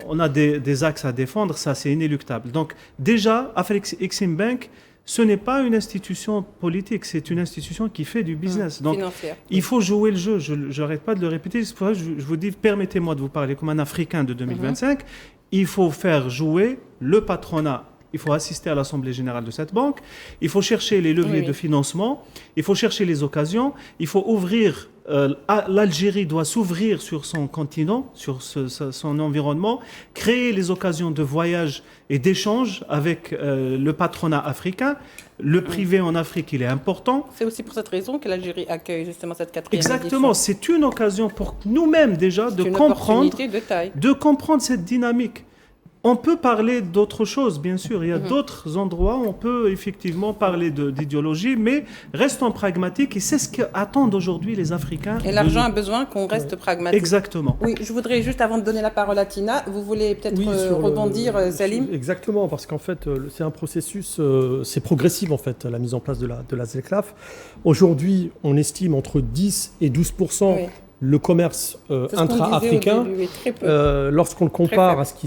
on a des axes à défendre, ça c'est inéluctable. Donc déjà, Afrexim Bank, ce n'est pas une institution politique, c'est une institution qui fait du business. Donc financière. Il faut jouer le jeu, je n'arrête pas de le répéter, c'est pour ça que je vous dis, permettez-moi de vous parler comme un Africain de 2025, il faut faire jouer le patronat. Il faut assister à l'Assemblée générale de cette banque, il faut chercher les leviers de financement, il faut chercher les occasions, il faut ouvrir, l'Algérie doit s'ouvrir sur son continent, sur son environnement, créer les occasions de voyage et d'échange avec le patronat africain. Le privé en Afrique, il est important. C'est aussi pour cette raison que l'Algérie accueille justement cette 4e Exactement, édition. c'est une occasion pour nous-mêmes déjà de comprendre cette dynamique. On peut parler d'autres choses, bien sûr. Il y a d'autres endroits où on peut effectivement parler d'idéologie, mais restons pragmatiques et c'est ce qu'attendent aujourd'hui les Africains. Et l'argent a besoin qu'on reste pragmatique. Exactement. Oui, je voudrais juste, avant de donner la parole à Tina, vous voulez peut-être rebondir, Salim ? Exactement, parce qu'en fait, c'est un processus, c'est progressif en fait, la mise en place de la ZLECLAF. Aujourd'hui, on estime entre 10 et 12% le commerce intra-africain. Lorsqu'on le compare à ce qui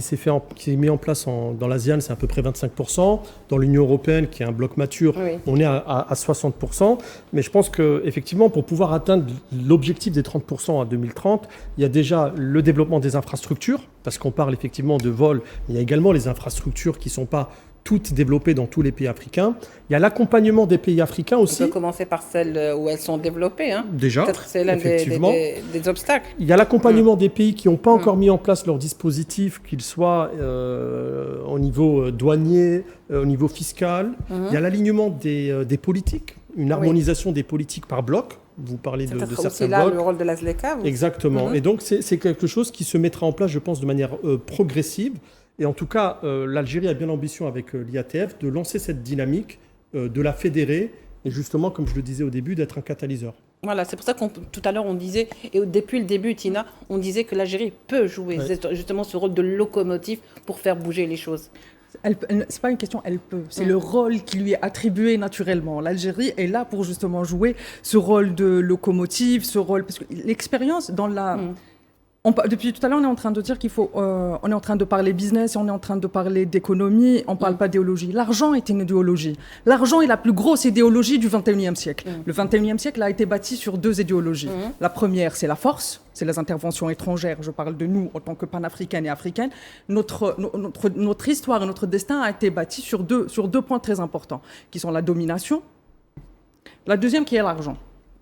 est mis en place dans l'ASEAN, c'est à peu près 25%. Dans l'Union européenne, qui est un bloc mature, on est à 60%. Mais je pense qu'effectivement, pour pouvoir atteindre l'objectif des 30% à 2030, il y a déjà le développement des infrastructures, parce qu'on parle effectivement de vol. Il y a également les infrastructures qui ne sont pas toutes développées dans tous les pays africains. Il y a l'accompagnement des pays africains aussi. On peut commencer par celles où elles sont développées. Hein. Déjà, peut-être c'est l'un des obstacles. Il y a l'accompagnement des pays qui n'ont pas encore mis en place leur dispositif, qu'ils soient au niveau douanier, au niveau fiscal. Il y a l'alignement des politiques, une harmonisation des politiques par bloc. Vous parlez de certains aussi là blocs. le rôle de la ZLECA. Exactement. Et donc, c'est quelque chose qui se mettra en place, je pense, de manière progressive. Et en tout cas, l'Algérie a bien l'ambition avec l'IATF de lancer cette dynamique, de la fédérer et justement, comme je le disais au début, d'être un catalyseur. Voilà, c'est pour ça que tout à l'heure on disait, et depuis le début, Tina, on disait que l'Algérie peut jouer justement ce rôle de locomotive pour faire bouger les choses. C'est pas une question, elle peut. C'est le rôle qui lui est attribué naturellement. L'Algérie est là pour justement jouer ce rôle de locomotive, ce rôle parce que l'expérience dans la. Depuis tout à l'heure, on est en train de dire qu'il faut, on est en train de parler business, on est en train de parler d'économie, on parle pas d'idéologie. L'argent est une idéologie. L'argent est la plus grosse idéologie du 21e siècle. Le 21e siècle a été bâti sur deux idéologies. La première, c'est la force, c'est les interventions étrangères. Je parle de nous en tant que panafricaines et africaines. Notre histoire et notre destin a été bâti sur deux points très importants, qui sont la domination. La deuxième, qui est l'argent.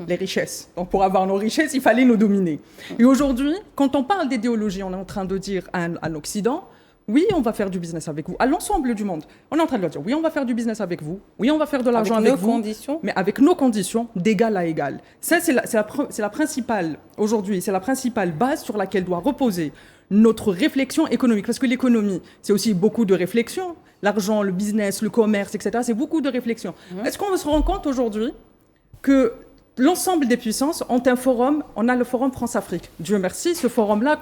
Les richesses. Donc pour avoir nos richesses, il fallait nous dominer. Et aujourd'hui, quand on parle d'idéologie, on est en train de dire à l'Occident, oui, on va faire du business avec vous, à l'ensemble du monde. On est en train de leur dire, oui, on va faire du business avec vous, oui, on va faire de l'argent avec vous, conditions. Mais avec nos conditions, d'égal à égal. Ça, c'est la principale, aujourd'hui, c'est la principale base sur laquelle doit reposer notre réflexion économique. Parce que l'économie, c'est aussi beaucoup de réflexion. L'argent, le business, le commerce, etc., c'est beaucoup de réflexion. Est-ce qu'on se rend compte aujourd'hui que l'ensemble des puissances ont un forum, on a le forum France-Afrique. Dieu merci, ce forum-là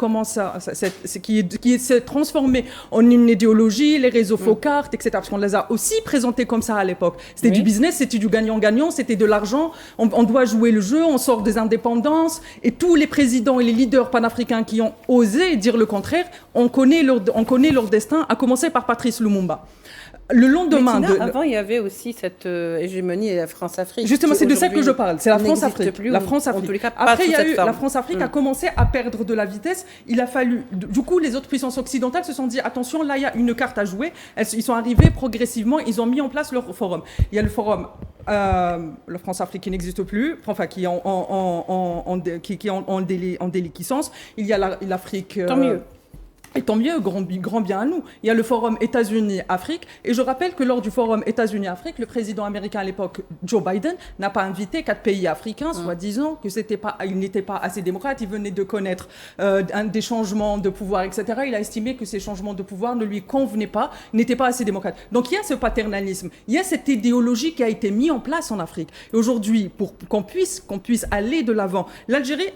qui s'est transformé en une idéologie, les réseaux Focart, etc. Parce qu'on les a aussi présentés comme ça à l'époque. C'était du business, c'était du gagnant-gagnant, c'était de l'argent, on doit jouer le jeu, on sort des indépendances, et tous les présidents et les leaders panafricains qui ont osé dire le contraire, on connaît leur destin, à commencer par Patrice Lumumba. Le lendemain avant, il y avait aussi cette hégémonie France-Afrique. Justement, c'est de ça que je parle. C'est la France-Afrique. La France-Afrique. Après, il y a eu la France-Afrique a commencé à perdre de la vitesse. Il a fallu. Du coup, les autres puissances occidentales se sont dit attention, là, il y a une carte à jouer. Ils sont arrivés progressivement. Ils ont mis en place leur forum. Il y a le forum. La France-Afrique qui n'existe plus, enfin qui est en déliquescence. Il y a l'Afrique. Tant mieux. Et tant mieux, grand bien à nous. Il y a le forum États-Unis-Afrique. Et je rappelle que lors du forum États-Unis-Afrique, le président américain à l'époque, Joe Biden, n'a pas invité 4 pays africains, soi-disant que il n'était pas assez démocrate. Il venait de connaître des changements de pouvoir, etc. Il a estimé que ces changements de pouvoir ne lui convenaient pas, n'étaient pas assez démocrates. Donc il y a ce paternalisme, il y a cette idéologie qui a été mise en place en Afrique. Et aujourd'hui, pour qu'on puisse aller de l'avant, l'Algérie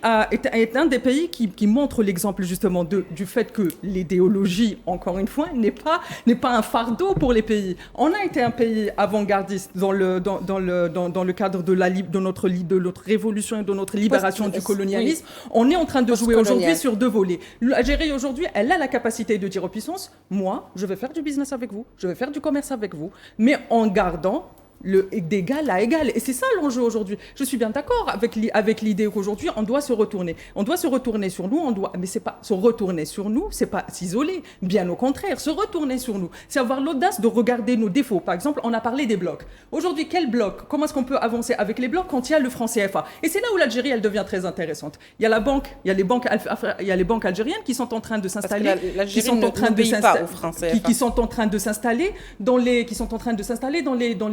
est un des pays qui montre l'exemple justement du fait que l'idéologie, encore une fois, n'est pas un fardeau pour les pays. On a été un pays avant-gardiste dans le cadre de notre révolution et de notre libération du colonialisme. Oui. On est en train de jouer aujourd'hui sur deux volets. L'Algérie aujourd'hui, elle a la capacité de dire aux puissances, moi, je vais faire du business avec vous, je vais faire du commerce avec vous, mais en gardant d'égal à égal. Et c'est ça l'enjeu aujourd'hui. Je suis bien d'accord avec l'idée qu'aujourd'hui, on doit se retourner. On doit se retourner sur nous, mais c'est pas se retourner sur nous, c'est pas s'isoler. Bien au contraire, se retourner sur nous. C'est avoir l'audace de regarder nos défauts. Par exemple, on a parlé des blocs. Aujourd'hui, quel bloc? Comment est-ce qu'on peut avancer avec les blocs quand il y a le franc CFA? Et c'est là où l'Algérie, elle devient très intéressante. Il y a les banques algériennes qui sont en train de s'installer, qui sont en train de s'installer dans les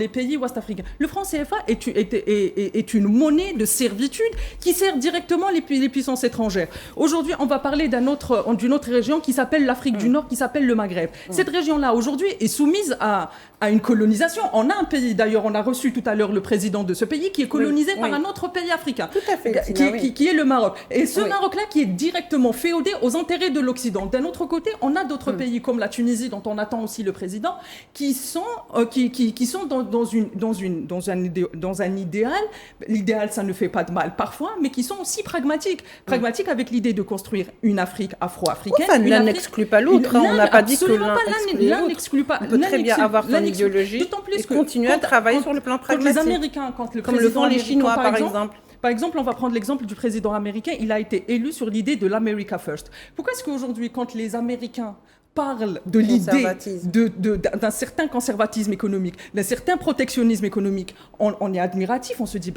pays ouest-africains. Le franc CFA est une monnaie de servitude qui sert directement les puissances étrangères. Aujourd'hui, on va parler d'une autre région qui s'appelle l'Afrique du Nord, qui s'appelle le Maghreb. Cette région-là, aujourd'hui, est soumise à une colonisation. On a un pays, d'ailleurs, on a reçu tout à l'heure le président de ce pays, qui est colonisé par un autre pays africain, tout à fait, qui est le Maroc. Et ce Maroc-là qui est directement féodé aux intérêts de l'Occident. D'un autre côté, on a d'autres pays comme la Tunisie, dont on attend aussi le président, qui sont dans un idéal. L'idéal, ça ne fait pas de mal parfois, mais qui sont aussi pragmatiques avec l'idée de construire une Afrique afro-africaine. Enfin, l'un n'exclut pas l'autre. On n'a pas dit que l'un n'exclut pas. On peut très bien avoir son idéologie et continuer à travailler sur le plan pragmatique. Les Américains, comme le font les Chinois, par exemple. Par exemple, on va prendre l'exemple du président américain. Il a été élu sur l'idée de l'America First. Pourquoi est-ce qu'aujourd'hui, quand les Américains parle de l'idée d'un certain conservatisme économique, d'un certain protectionnisme économique, on est admiratif, on se dit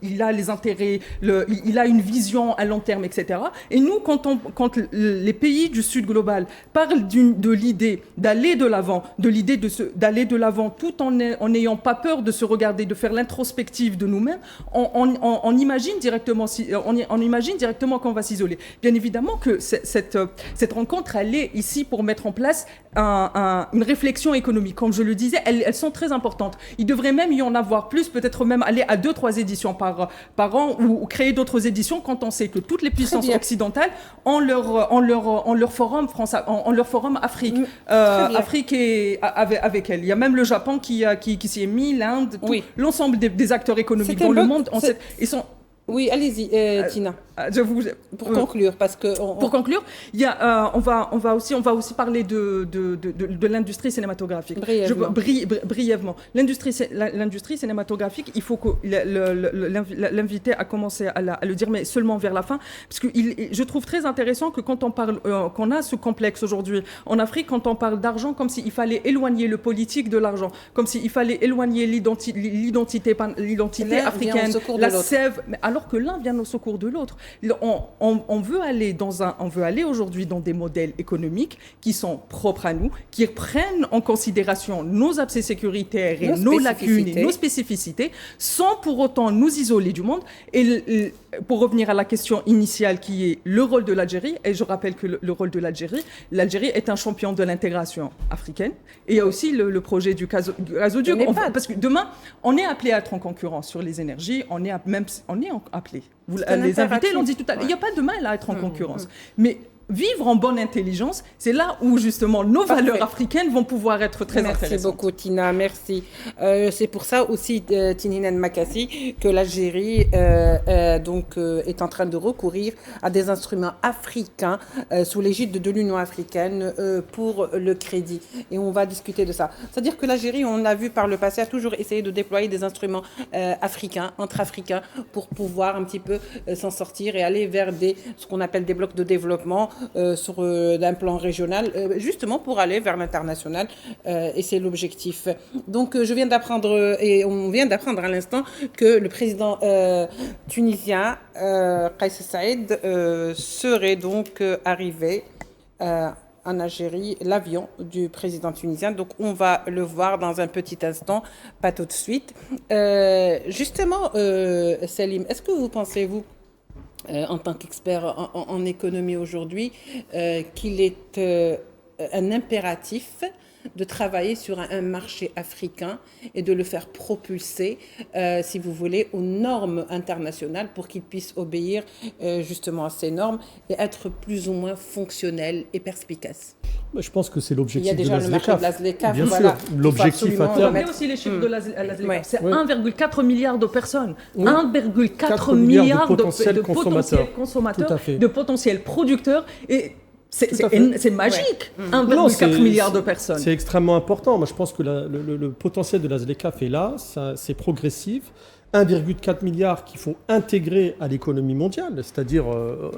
il a les intérêts, il a une vision à long terme, etc. Et nous, quand les pays du Sud global parlent de l'idée d'aller de l'avant, de l'idée d'aller de l'avant tout en n'ayant pas peur de se regarder, de faire l'introspective de nous-mêmes, on imagine directement qu'on va s'isoler. Bien évidemment que cette rencontre, elle est ici pour mettre en place une réflexion économique. Comme je le disais, elles sont très importantes. Il devrait même y en avoir plus, peut-être même aller à 2-3 éditions par an ou créer d'autres éditions quand on sait que toutes les puissances occidentales ont leur forum Afrique, Afrique et avec elle. Il y a même le Japon qui s'y est mis, l'Inde, l'ensemble des acteurs économiques dans le monde. Ils sont... Oui, allez-y, Tina. Pour conclure, parce que pour conclure, il y a, on va aussi parler de l'industrie cinématographique. Brièvement. L'industrie cinématographique, il faut que l'invité a commencé à le dire, mais seulement vers la fin, parce que je trouve très intéressant que quand on parle, qu'on a ce complexe aujourd'hui en Afrique, quand on parle d'argent, comme s'il fallait éloigner le politique de l'argent, comme s'il fallait éloigner l'identité africaine, la sève, alors que l'un vient au secours de l'autre. On veut aller aujourd'hui dans des modèles économiques qui sont propres à nous, qui prennent en considération nos abcès sécuritaires et nos lacunes et nos spécificités, sans pour autant nous isoler du monde. Et pour revenir à la question initiale qui est le rôle de l'Algérie, et je rappelle que le rôle de l'Algérie est un champion de l'intégration africaine. Et il y a aussi le projet du gazoduc. Parce que demain, on est appelé à être en concurrence sur les énergies, on est appelé. Les invités l'ont dit tout à l'heure. Il n'y a pas de mal à être en concurrence. Mais vivre en bonne intelligence, c'est là où justement nos valeurs africaines vont pouvoir être très intéressantes. Merci beaucoup Tina, merci. C'est pour ça aussi, Tinine Makassi, que l'Algérie est en train de recourir à des instruments africains sous l'égide de l'Union africaine pour le crédit. Et on va discuter de ça. C'est-à-dire que l'Algérie, on l'a vu par le passé, a toujours essayé de déployer des instruments africains, entre Africains, pour pouvoir un petit peu s'en sortir et aller vers ce qu'on appelle des blocs de développement d'un plan régional, justement pour aller vers l'international, et c'est l'objectif. Donc on vient d'apprendre à l'instant que le président tunisien Kais Saïed serait donc arrivé en Algérie, l'avion du président tunisien. Donc on va le voir dans un petit instant, pas tout de suite. Justement, Salim, est-ce que vous pensez, en tant qu'expert en économie aujourd'hui, qu'il est un impératif de travailler sur un marché africain et de le faire propulser, si vous voulez, aux normes internationales pour qu'il puisse obéir justement à ces normes et être plus ou moins fonctionnel et perspicace? Je pense que c'est l'objectif de la ZLECAf. Bien sûr, l'objectif à terme. On met aussi les chiffres de la ZLECAf. C'est 1,4 milliard de personnes, 1,4 milliard de potentiels consommateurs, de potentiels producteurs. Et c'est magique, 1,4 milliard de personnes. C'est extrêmement important. Moi, je pense que le potentiel de la ZLECAf est là, c'est progressif. 1,4 milliard qu'il faut intégrer à l'économie mondiale, c'est-à-dire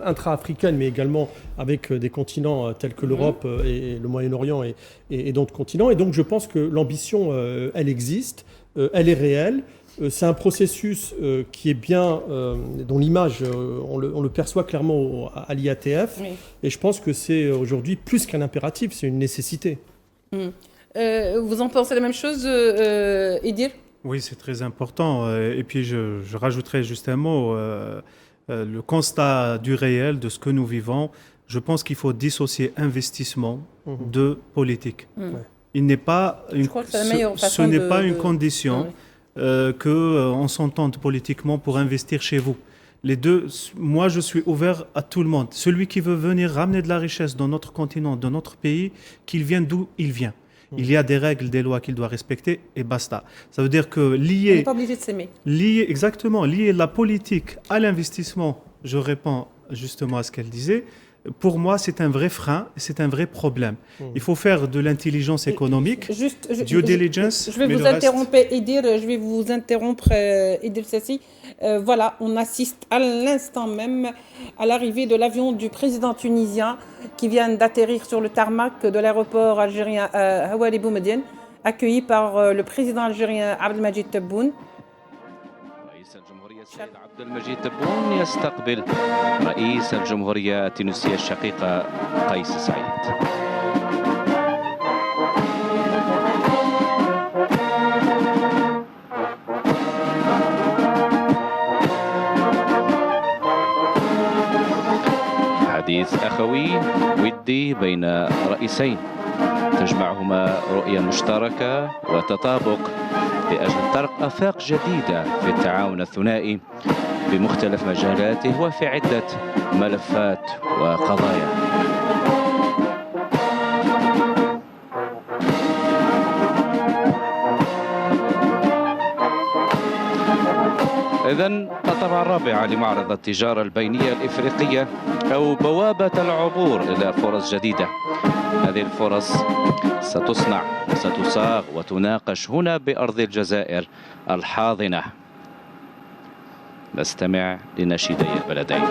intra-africaine, mais également avec des continents tels que l'Europe et le Moyen-Orient et d'autres continents. Et donc, je pense que l'ambition, elle existe, elle est réelle. C'est un processus qui est bien, dont l'image, on le perçoit clairement à l'IATF. Oui. Et je pense que c'est aujourd'hui plus qu'un impératif, c'est une nécessité. Vous en pensez la même chose, Idir ? Oui, c'est très important. Et puis, je rajouterai juste un mot. Le constat du réel, de ce que nous vivons, je pense qu'il faut dissocier investissement de politique. Il n'est pas ce n'est pas une condition qu'on s'entende politiquement pour investir chez vous. Les deux, moi, je suis ouvert à tout le monde. Celui qui veut venir ramener de la richesse dans notre continent, dans notre pays, qu'il vienne d'où il vient. Il y a des règles, des lois qu'il doit respecter et basta. Ça veut dire que on n'est pas obligé de s'aimer. Lier la politique à l'investissement, je réponds justement à ce qu'elle disait, pour moi, c'est un vrai frein, c'est un vrai problème. Il faut faire de l'intelligence économique, due diligence. Je vais vous interrompre, Idir, je vais vous interrompre, Idir Sassi. Voilà, on assiste à l'instant même à l'arrivée de l'avion du président tunisien qui vient d'atterrir sur le tarmac de l'aéroport algérien Hawali Boumediene, accueilli par le président algérien Abdelmajid Tebboune. عبد المجيد تبون يستقبل رئيس الجمهورية التونسية الشقيقة قيس سعيد. حديث أخوي ودي بين رئيسين تجمعهما رؤية مشتركة وتطابق لأجل طرق آفاق جديدة في التعاون الثنائي بمختلف مجالاته وفي عدة ملفات وقضايا. إذن الطبعة الرابعة لمعرض التجارة البينية الإفريقية أو بوابة العبور إلى فرص جديدة. هذه الفرص ستصنع وستصاغ وتناقش هنا بأرض الجزائر الحاضنة. نستمع لنشيدي البلدين.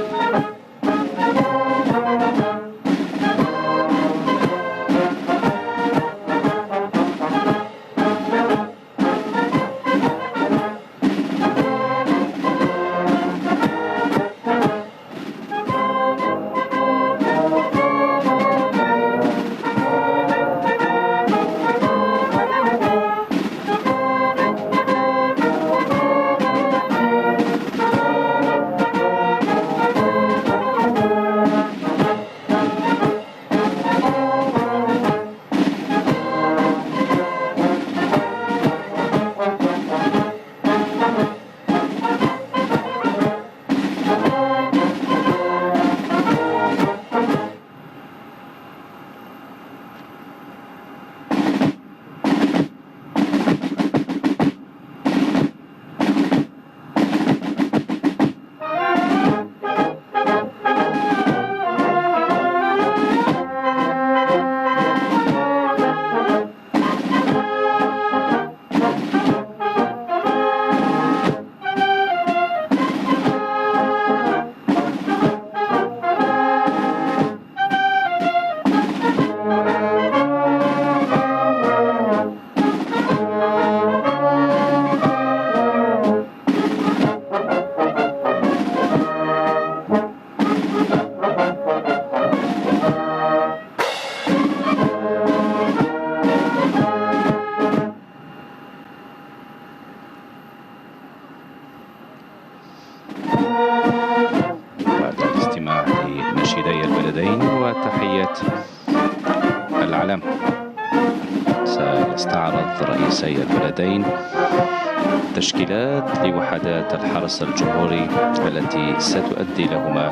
تشكيلات لوحدات الحرس الجمهوري التي ستؤدي لهما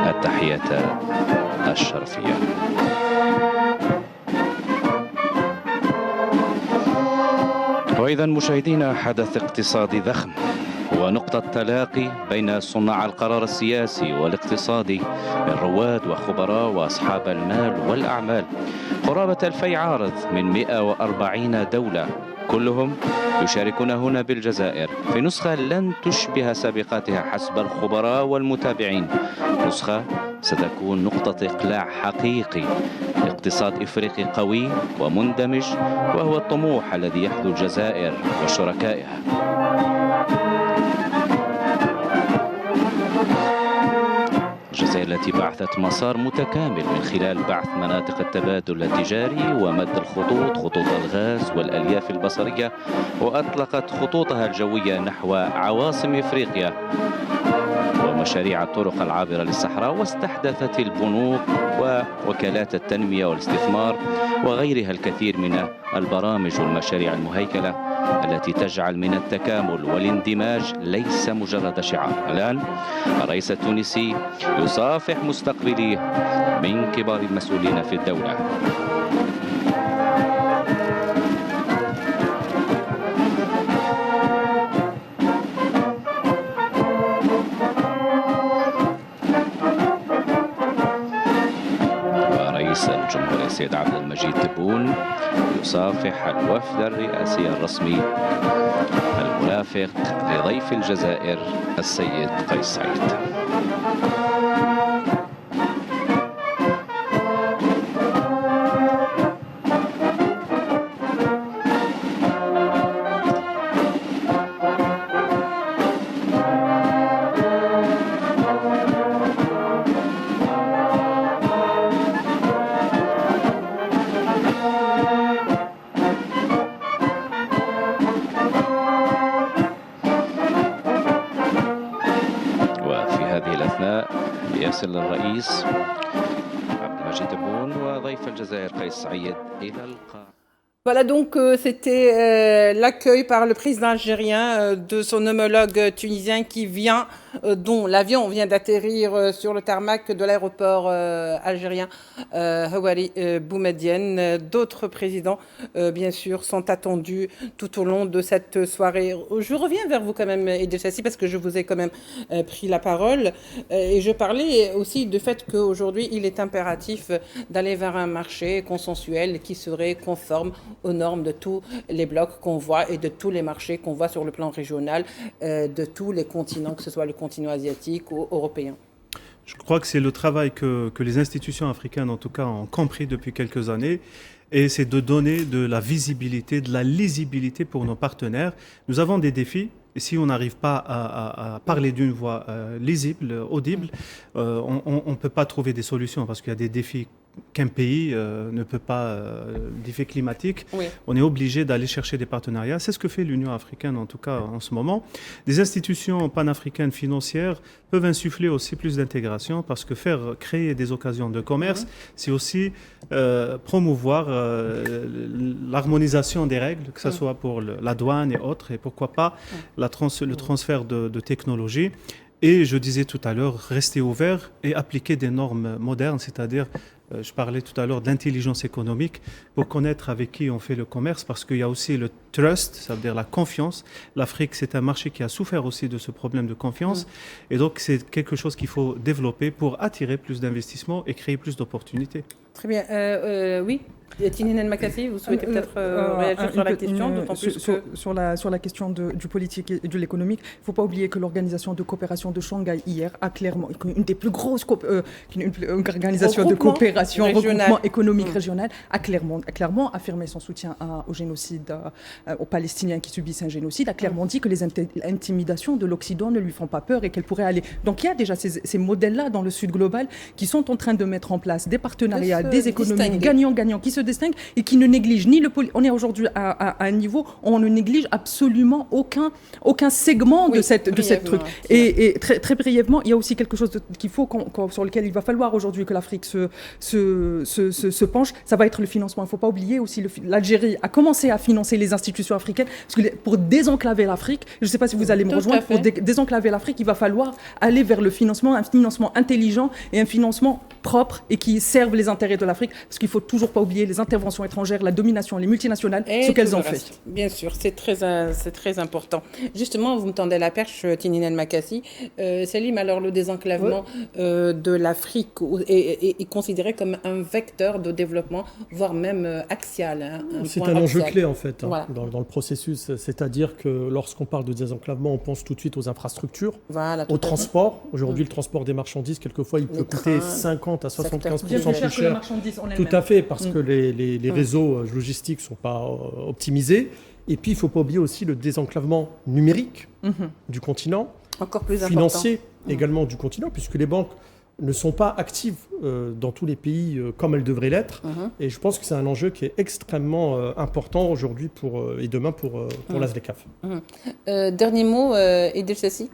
التحية الشرفية. وإذا مشاهدينا، حدث اقتصادي ضخم هو نقطة تلاقي بين صناع القرار السياسي والاقتصادي من رواد وخبراء وأصحاب المال والأعمال. قرابة 2000 عارض من 140 دولة، كلهم يشاركون هنا بالجزائر في نسخة لن تشبه سابقاتها حسب الخبراء والمتابعين. نسخة ستكون نقطة إقلاع حقيقي لاقتصاد إفريقي قوي ومندمج، وهو الطموح الذي يحظو الجزائر وشركائها. الجزائر التي بعثت مسار متكامل من خلال بعث مناطق التبادل التجاري ومد الخطوط، خطوط الغاز والألياف البصرية، وأطلقت خطوطها الجوية نحو عواصم إفريقيا ومشاريع الطرق العابرة للصحراء، واستحدثت البنوك ووكالات التنمية والاستثمار وغيرها الكثير من البرامج والمشاريع المهيكلة التي تجعل من التكامل والاندماج ليس مجرد شعار. الآن الرئيس التونسي يصافح مستقبليه من كبار المسؤولين في الدولة. السيد عبد المجيد تبون يصافح الوفد الرئاسي الرسمي المرافق لضيف الجزائر السيد قيس سعيد. يصل الرئيس عبد المجيد تبون وضيف الجزائر قيس سعيد إلى القاهرة. Voilà donc c'était l'accueil par le président algérien de son homologue tunisien qui vient, dont l'avion vient d'atterrir sur le tarmac de l'aéroport algérien Houari Boumedienne. D'autres présidents bien sûr sont attendus tout au long de cette soirée. Je reviens vers vous quand même Idriss Sassi parce que je vous ai quand même pris la parole et je parlais aussi du fait qu'aujourd'hui il est impératif d'aller vers un marché consensuel qui serait conforme aux normes de tous les blocs qu'on voit et de tous les marchés qu'on voit sur le plan régional de tous les continents, que ce soit le continent asiatique ou européen. Je crois que c'est le travail que les institutions africaines, en tout cas, ont compris depuis quelques années. Et c'est de donner de la visibilité, de la lisibilité pour nos partenaires. Nous avons des défis. Et si on n'arrive pas à parler d'une voix lisible, audible, on ne peut pas trouver des solutions parce qu'il y a des défis qu'un pays ne peut pas, défis climatiques. Oui. On est obligé d'aller chercher des partenariats. C'est ce que fait l'Union africaine, en tout cas en ce moment. Des institutions panafricaines financières peuvent insuffler aussi plus d'intégration parce que créer des occasions de commerce, c'est aussi promouvoir l'harmonisation des règles, que ce soit pour la douane et autres, et pourquoi pas le transfert de technologie. Et je disais tout à l'heure, rester ouvert et appliquer des normes modernes, c'est-à-dire, je parlais tout à l'heure d'intelligence économique pour connaître avec qui on fait le commerce, parce qu'il y a aussi le trust, ça veut dire la confiance. L'Afrique, c'est un marché qui a souffert aussi de ce problème de confiance. Et donc, c'est quelque chose qu'il faut développer pour attirer plus d'investissements et créer plus d'opportunités. Très bien. Oui, Tinine El Makassi, vous souhaitez peut-être réagir sur la question, d'autant plus que... Sur la question du politique et de l'économique, il ne faut pas oublier que l'organisation de coopération de Shanghai hier a clairement, une des plus grosses organisations de coopération, regroupement économique régional, a clairement affirmé son soutien au génocide, aux Palestiniens qui subissent un génocide, a clairement dit que les intimidations de l'Occident ne lui font pas peur et qu'elle pourrait aller. Donc il y a déjà ces modèles-là dans le Sud global qui sont en train de mettre en place des partenariats, des économies gagnant-gagnant qui se distinguent et qui ne négligent ni le on est aujourd'hui à un niveau où on ne néglige absolument aucun segment de cette truc. Et très brièvement, il y a aussi quelque chose qu'il faut sur lequel il va falloir aujourd'hui que l'Afrique se penche, ça va être le financement. Il ne faut pas oublier aussi l'Algérie a commencé à financer les institutions africaines parce que pour désenclaver l'Afrique, je ne sais pas si vous allez me rejoindre, pour désenclaver l'Afrique, il va falloir aller vers le financement, un financement intelligent et un financement propre et qui servent les intérêts de l'Afrique, parce qu'il ne faut toujours pas oublier les interventions étrangères, la domination, les multinationales, ce qu'elles ont fait. Bien sûr, c'est très important. Justement, vous me tendez la perche, Tinine El Makassi. Salim, alors le désenclavement de l'Afrique est considéré comme un vecteur de développement, voire même axial. C'est un enjeu clé en fait voilà. dans le processus, c'est-à-dire que lorsqu'on parle de désenclavement, on pense tout de suite aux infrastructures, au transport. Aujourd'hui, le transport des marchandises, quelquefois, il peut coûter 50 à 75% plus cher. Tout à fait, parce que les réseaux logistiques ne sont pas optimisés. Et puis, il ne faut pas oublier aussi le désenclavement numérique du continent, encore plus financier également du continent, puisque les banques ne sont pas actives dans tous les pays comme elles devraient l'être. Et je pense que c'est un enjeu qui est extrêmement important aujourd'hui et demain pour l'ASDECAF. Dernier mot, Idriss Sassi.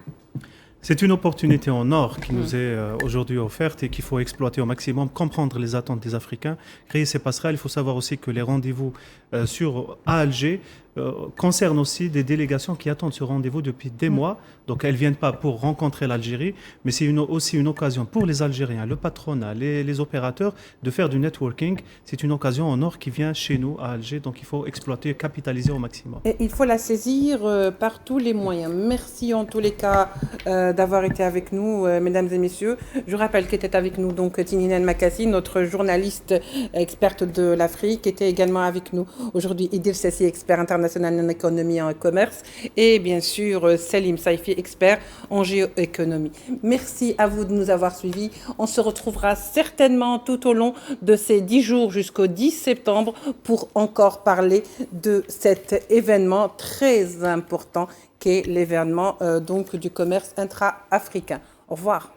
C'est une opportunité en or qui nous est aujourd'hui offerte et qu'il faut exploiter au maximum, comprendre les attentes des Africains, créer ces passerelles. Il faut savoir aussi que les rendez-vous à Alger concerne aussi des délégations qui attendent ce rendez-vous depuis des mois. Donc elles ne viennent pas pour rencontrer l'Algérie, mais c'est aussi une occasion pour les Algériens, le patronat, les opérateurs de faire du networking. C'est une occasion en or qui vient chez nous à Alger, donc il faut exploiter, capitaliser au maximum. Et il faut la saisir par tous les moyens. Merci en tous les cas d'avoir été avec nous, mesdames et messieurs. Je rappelle qu'était avec nous donc Tinine Makassi, notre journaliste experte de l'Afrique, était également avec nous aujourd'hui Idil Sassi, expert international en économie et en commerce, et bien sûr Selim Saifi, expert en géoéconomie. Merci à vous de nous avoir suivis. On se retrouvera certainement tout au long de ces 10 jours jusqu'au 10 septembre pour encore parler de cet événement très important qu'est l'événement donc du commerce intra-africain. Au revoir.